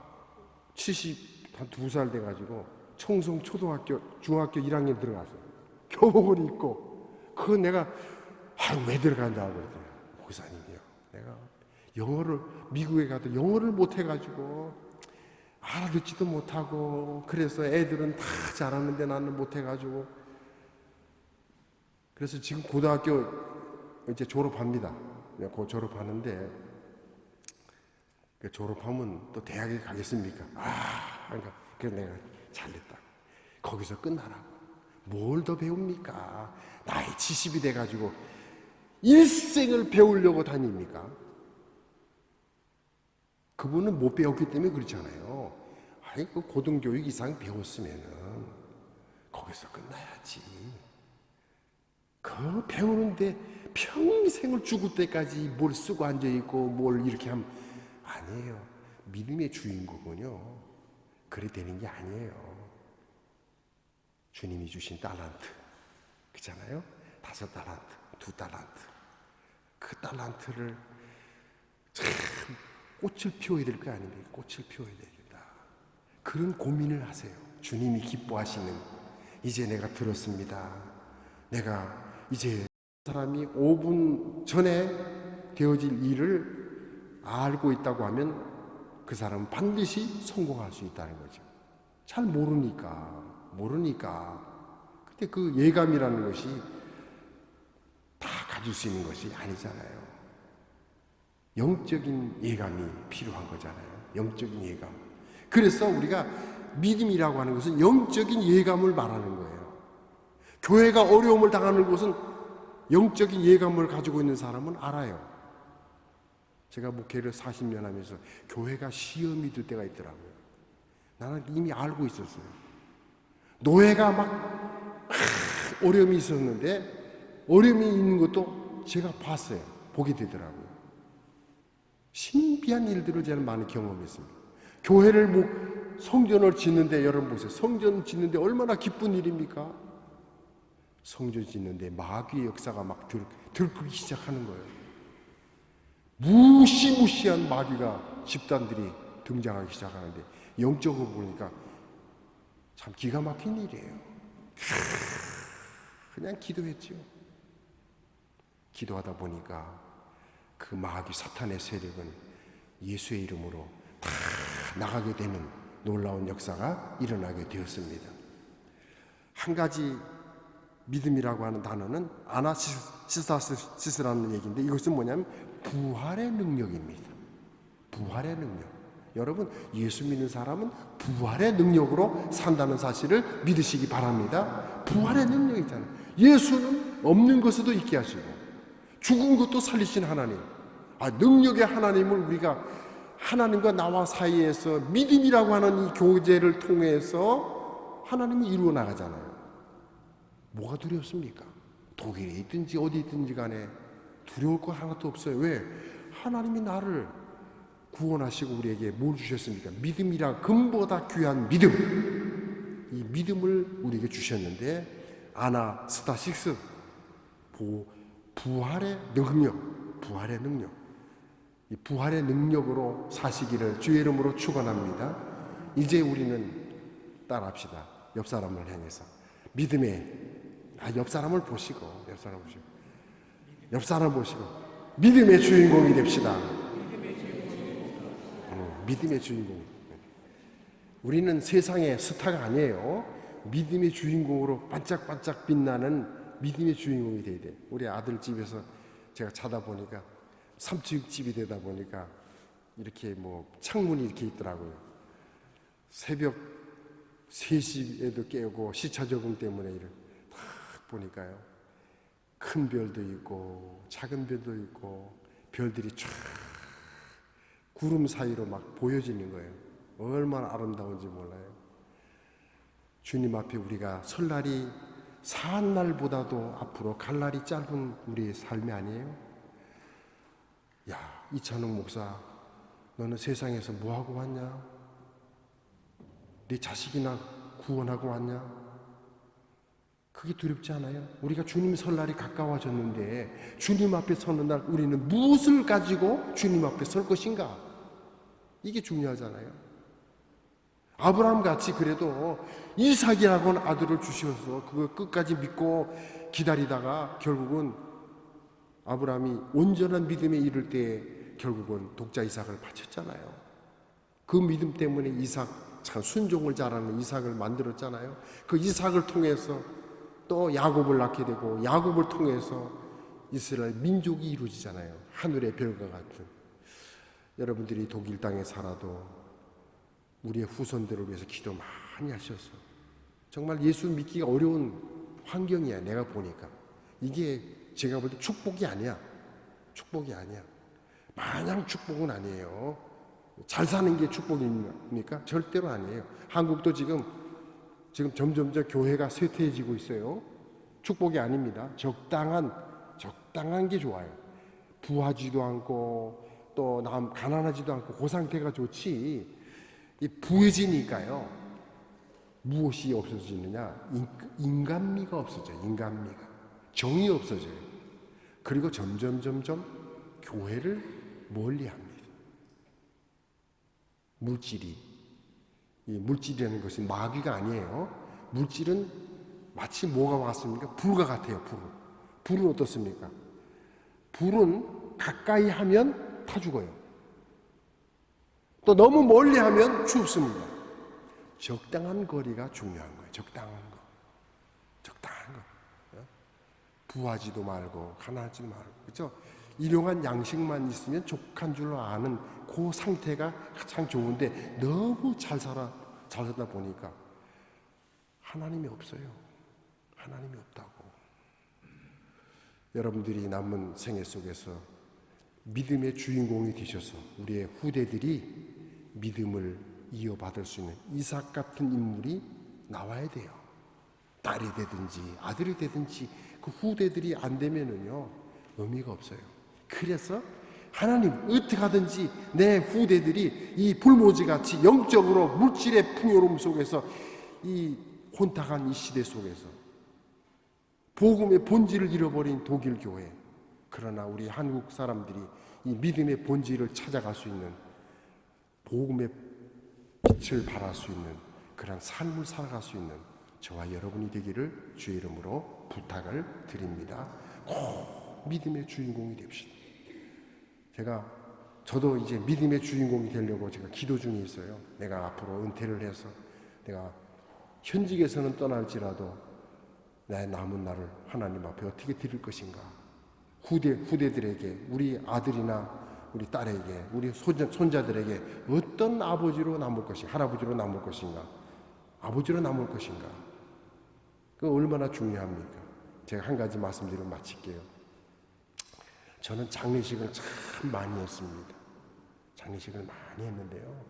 72살 돼가지고 청송 초등학교 중학교 1학년 들어갔어요. 교복을 입고 내가 왜 들어간다고 그랬더니 목사님이요. 내가 영어를 미국에 가도 영어를 못 해가지고 알아듣지도 못하고 그래서 애들은 다 잘하는데 나는 못해가지고 그래서 지금 고등학교 이제 졸업합니다. 곧 졸업하는데 졸업하면 또 대학에 가겠습니까? 그러니까 그래서 내가 잘됐다. 거기서 끝나라고. 뭘 더 배웁니까? 나이 70이 돼가지고 일생을 배우려고 다닙니까? 그분은 못 배웠기 때문에 그렇잖아요. 그 고등교육 이상 배웠으면은 거기서 끝나야지. 그 배우는데 평생을 죽을 때까지 뭘 쓰고 앉아있고 뭘 이렇게 하면 아니에요. 믿음의 주인공은요. 그래 되는 게 아니에요. 주님이 주신 달란트 그잖아요. 5달란트, 2달란트. 그 달란트를 참 꽃을 피워야 될 거 아닙니까? 꽃을 피워야 되겠다. 그런 고민을 하세요. 주님이 기뻐하시는 이제 내가 들었습니다. 내가 이제 사람이 5분 전에 되어질 일을 알고 있다고 하면 그 사람은 반드시 성공할 수 있다는 거죠. 잘 모르니까. 근데 그 예감이라는 것이 다 가질 수 있는 것이 아니잖아요. 영적인 예감이 필요한 거잖아요. 영적인 예감. 그래서 우리가 믿음이라고 하는 것은 영적인 예감을 말하는 거예요. 교회가 어려움을 당하는 곳은 영적인 예감을 가지고 있는 사람은 알아요. 제가 목회를 40년 하면서 교회가 시험이 들 때가 있더라고요. 나는 이미 알고 있었어요. 노예가 막 어려움이 있었는데 어려움이 있는 것도 제가 봤어요. 보게 되더라고요. 신비한 일들을 저는 많이 경험했습니다. 교회를 성전을 짓는데, 여러분 보세요. 성전 짓는데 얼마나 기쁜 일입니까? 성전 짓는데 마귀의 역사가 막 들끓기 시작하는 거예요. 무시무시한 마귀가 집단들이 등장하기 시작하는데, 영적으로 보니까 참 기가 막힌 일이에요. 그냥 기도했죠. 기도하다 보니까 그 마귀 사탄의 세력은 예수의 이름으로 다 나가게 되는 놀라운 역사가 일어나게 되었습니다. 한 가지 믿음이라고 하는 단어는 아나시스타시스라는 얘기인데, 이것은 뭐냐면 부활의 능력입니다. 부활의 능력. 여러분, 예수 믿는 사람은 부활의 능력으로 산다는 사실을 믿으시기 바랍니다. 부활의 능력이잖아요. 예수는 없는 것에도 있게 하시고 죽은 것도 살리신 하나님, 능력의 하나님을 우리가 하나님과 나와 사이에서 믿음이라고 하는 이 교제를 통해서 하나님이 이루어 나가잖아요. 뭐가 두렵습니까? 독일에 있든지 어디 있든지 간에 두려울 거 하나도 없어요. 왜? 하나님이 나를 구원하시고 우리에게 뭘 주셨습니까? 믿음이라, 금보다 귀한 믿음. 이 믿음을 우리에게 주셨는데, 아나스타시스, 부활의 능력, 부활의 능력. 이 부활의 능력으로 사시기를 주의 이름으로 축원합니다. 이제 우리는 따라합시다. 옆 사람을 향해서 믿음의, 옆 사람을 보시고, 옆 사람 보시고 믿음의 주인공이 됩시다. 믿음의 주인공. 우리는 세상의 스타가 아니에요. 믿음의 주인공으로 반짝반짝 빛나는 믿음의 주인공이 돼야 돼. 우리 아들 집에서 제가 자다 보니까, 3층 집이 되다 보니까 이렇게 창문이 이렇게 있더라고요. 새벽 3시에도 깨우고 시차 적응 때문에 이렇게 딱 보니까요, 큰 별도 있고 작은 별도 있고 별들이 쫙 구름 사이로 막 보여지는 거예요. 얼마나 아름다운지 몰라요. 주님 앞에 우리가 설날이 사한 날보다도 앞으로 갈 날이 짧은 우리의 삶이 아니에요? 야, 이찬욱 목사, 너는 세상에서 뭐하고 왔냐? 네 자식이나 구원하고 왔냐? 그게 두렵지 않아요? 우리가 주님 설날이 가까워졌는데 주님 앞에 서는 날 우리는 무엇을 가지고 주님 앞에 설 것인가? 이게 중요하잖아요. 아브라함 같이 그래도 이삭이라고 하는 아들을 주셔서 그거 끝까지 믿고 기다리다가 결국은 아브라함이 온전한 믿음에 이를 때 결국은 독자 이삭을 바쳤잖아요. 그 믿음 때문에 이삭, 참 순종을 잘하는 이삭을 만들었잖아요. 그 이삭을 통해서 또 야곱을 낳게 되고, 야곱을 통해서 이스라엘 민족이 이루어지잖아요. 하늘의 별과 같은. 여러분들이 독일 땅에 살아도 우리의 후손들을 위해서 기도 많이 하셔서 정말 예수 믿기가 어려운 환경이야. 내가 보니까 이게 제가 볼 때 축복이 아니야. 축복이 아니야. 마냥 축복은 아니에요. 잘 사는 게 축복입니까? 절대로 아니에요. 한국도 지금 점점 교회가 쇠퇴해지고 있어요. 축복이 아닙니다. 적당한 게 좋아요. 부하지도 않고 또 가난하지도 않고 그 상태가 좋지. 이 부해지니까요, 무엇이 없어지느냐? 인간미가 없어져요. 인간미가. 정이 없어져요. 그리고 점점 교회를 멀리합니다. 이 물질이라는 것은 마귀가 아니에요. 물질은 마치 뭐가 왔습니까? 불과 같아요. 불은 어떻습니까? 불은 가까이 하면 타 죽어요. 또 너무 멀리 하면 춥습니다. 적당한 거리가 중요한 거예요. 적당한 거. 부하지도 말고 가난하지도 말고, 그렇죠? 일용한 양식만 있으면 족한 줄로 아는 그 상태가 가장 좋은데, 너무 잘 살다 보니까 하나님이 없어요. 하나님이 없다고. 여러분들이 남은 생애 속에서 믿음의 주인공이 되셔서 우리의 후대들이 믿음을 이어받을 수 있는 이삭 같은 인물이 나와야 돼요. 딸이 되든지 아들이 되든지 그 후대들이 안 되면은요, 의미가 없어요. 그래서 하나님 어떻게 하든지 내 후대들이 이 불모지같이 영적으로 물질의 풍요로움 속에서 이 혼탁한 이 시대 속에서 복음의 본질을 잃어버린 독일 교회, 그러나 우리 한국 사람들이 이 믿음의 본질을 찾아갈 수 있는, 복음의 빛을 발할 수 있는 그런 삶을 살아갈 수 있는 저와 여러분이 되기를 주의 이름으로 부탁을 드립니다. 꼭 믿음의 주인공이 됩시다. 저도 이제 믿음의 주인공이 되려고 제가 기도 중에 있어요. 내가 앞으로 은퇴를 해서 내가 현직에서는 떠날지라도 내 남은 날을 하나님 앞에 어떻게 드릴 것인가. 후대들에게, 우리 아들이나 우리 딸에게, 우리 손자들에게 어떤 아버지로 남을 것인가, 할아버지로 남을 것인가, 아버지로 남을 것인가. 그거 얼마나 중요합니까? 제가 한 가지 말씀드리고 마칠게요. 저는 장례식을 참 많이 했습니다. 장례식을 많이 했는데요,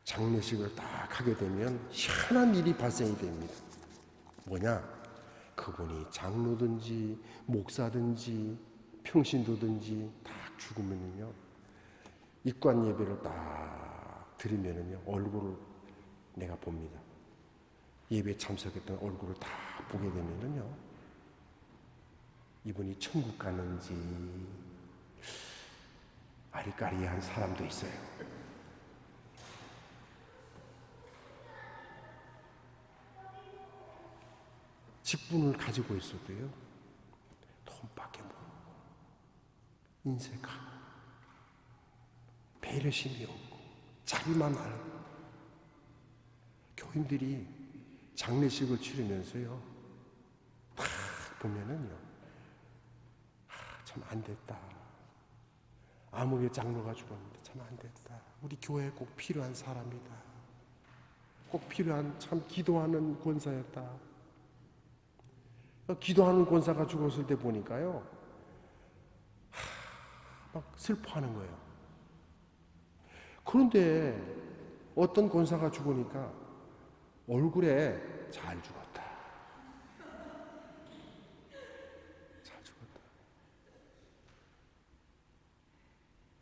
장례식을 딱 하게 되면 희한한 일이 발생이 됩니다. 뭐냐? 그분이 장로든지 목사든지 평신도든지 딱 죽으면은요, 입관 예배를 딱 드리면은요, 얼굴을 내가 봅니다. 예배에 참석했던 얼굴을 다 보게 되면은요, 이분이 천국 가는지 아리까리한 사람도 있어요. 직분을 가지고 있어도요, 돈밖에 모르고 인색하고 배려심이 없고 자기만 알고. 교인들이 장례식을 치르면서요, 딱 보면은요, 참 안됐다. 아무개 장로가 죽었는데 참 안됐다. 우리 교회에 꼭 필요한 사람이다. 꼭 필요한 참 기도하는 권사였다. 기도하는 권사가 죽었을 때 보니까요, 막 슬퍼하는 거예요. 그런데 어떤 권사가 죽으니까 얼굴에 잘 죽었다. 잘 죽었다.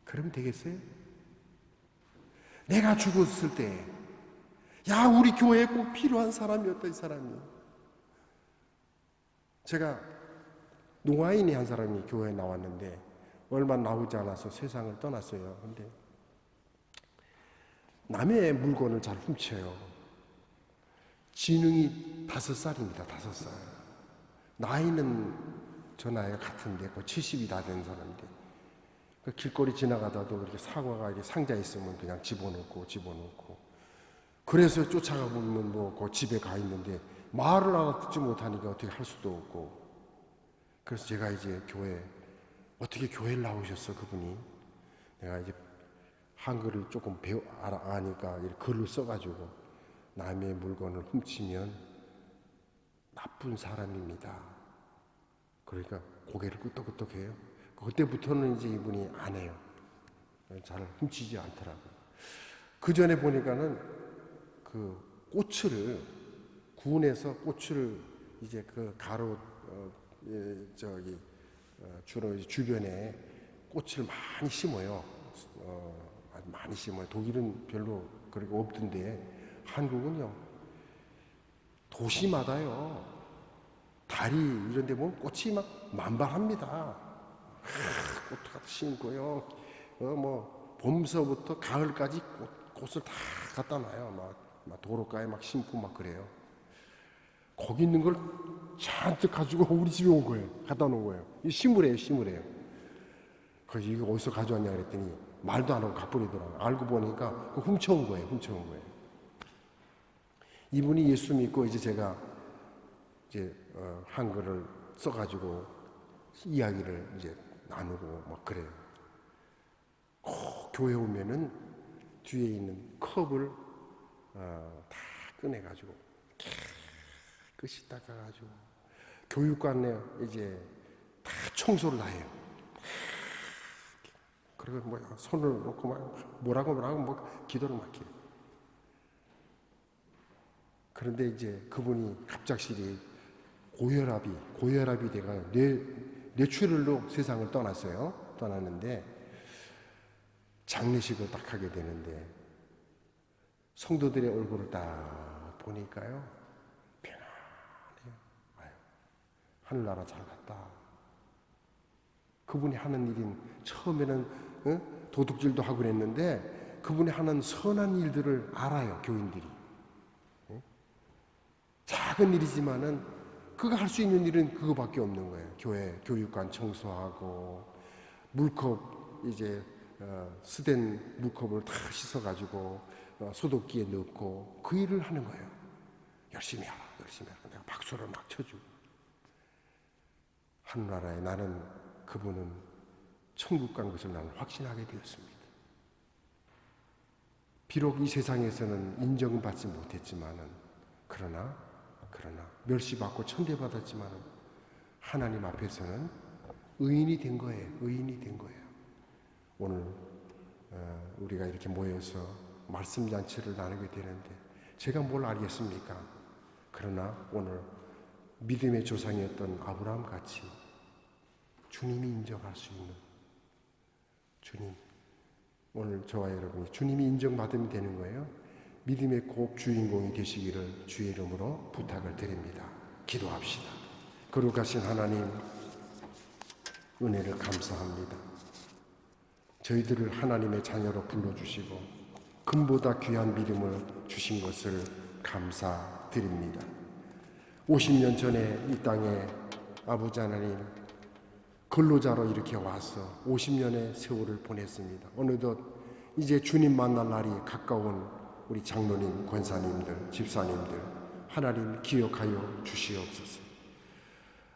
그러면 되겠어요? 내가 죽었을 때, 야, 우리 교회에 꼭 필요한 사람이었다, 이 사람이. 제가 노아인이 한 사람이 교회에 나왔는데 얼마 나오지 않아서 세상을 떠났어요. 근데 남의 물건을 잘 훔쳐요. 지능이 5살입니다. 5살. 나이는 저 나이가 같은데 거의 70이 다 된 사람인데, 그 길거리 지나가다도 이렇게 사과가 이렇게 상자에 있으면 그냥 집어넣고 그래서 쫓아가 보면 뭐 그 집에 가 있는데 말을 알아듣지 못하니까 어떻게 할 수도 없고. 그래서 제가 이제 어떻게 교회를 나오셨어, 그분이. 내가 이제 한글을 조금 아니까 글을 써가지고, 남의 물건을 훔치면 나쁜 사람입니다. 그러니까 고개를 끄덕끄덕해요. 그때부터는 이제 이분이 안 해요. 잘 훔치지 않더라고요. 그 전에 보니까는 그 구운에서 꽃을 이제 그 가로 주로 주변에 꽃을 많이 심어요. 많이 심어요. 독일은 별로 그렇게 없던데 한국은요, 도시마다요, 다리 이런 데 보면 꽃이 막 만발합니다. 꽃 갖다 심고요. 봄서부터 가을까지 꽃을 다 갖다 놔요. 막 도로가에 막 심고 막 그래요. 거기 있는 걸 잔뜩 가지고 우리 집에 온 거예요. 갖다 놓은 거예요. 이 심으래요. 그래서 이거 어디서 가져왔냐 그랬더니 말도 안 하고 가버리더라고요. 알고 보니까 훔쳐온 거예요. 이분이 예수 믿고 이제 제가 한글을 써가지고 이야기를 이제 나누고 막 그래요. 꼭 교회 오면은 뒤에 있는 컵을 다 꺼내가지고 끝이 닦아가지고 교육관에 이제 다 청소를 다 해요. 그리고 손을 놓고 뭐라고 기도를 막 해요. 그런데 이제 그분이 갑작스레 고혈압이 돼가 뇌출혈로 세상을 떠났어요. 떠났는데 장례식을 딱 하게 되는데 성도들의 얼굴을 딱 보니까요, 편안해요. 아유, 하늘나라 잘 갔다. 그분이 하는 일인, 처음에는 도둑질도 하고 그랬는데 그분이 하는 선한 일들을 알아요, 교인들이. 작은 일이지만은 그가 할 수 있는 일은 그거밖에 없는 거예요. 교회 교육관 청소하고 물컵 이제 쓰된 물컵을 다 씻어가지고 소독기에 넣고 그 일을 하는 거예요. 열심히 하라, 열심히 하라. 내가 박수를 막 쳐주고. 하늘나라에 나는 그분은 천국 간 것을 나는 확신하게 되었습니다. 비록 이 세상에서는 인정받지 못했지만은 그러나 멸시받고 천대받았지만은 하나님 앞에서는 의인이 된 거예요. 의인이 된 거예요. 오늘 우리가 이렇게 모여서 말씀 잔치를 나누게 되는데 제가 뭘 알겠습니까? 그러나 오늘 믿음의 조상이었던 아브라함 같이 주님이 인정할 수 있는 주님, 오늘 저와 여러분이 주님이 인정받으면 되는 거예요. 믿음의 꼭 주인공이 되시기를 주의 이름으로 부탁을 드립니다. 기도합시다. 거룩하신 하나님, 은혜를 감사합니다. 저희들을 하나님의 자녀로 불러주시고 금보다 귀한 믿음을 주신 것을 감사드립니다. 50년 전에 이 땅에 아버지 하나님 근로자로 이렇게 와서 50년의 세월을 보냈습니다. 어느덧 이제 주님 만날 날이 가까운 우리 장로님, 권사님들, 집사님들 하나님 기억하여 주시옵소서.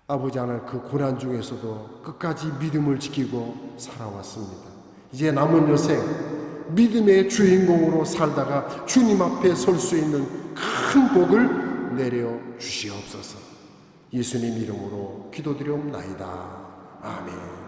아버지 하나님 그 고난 중에서도 끝까지 믿음을 지키고 살아왔습니다. 이제 남은 여생 믿음의 주인공으로 살다가 주님 앞에 설 수 있는 큰 복을 내려 주시옵소서. 예수님 이름으로 기도드리옵나이다. 아멘.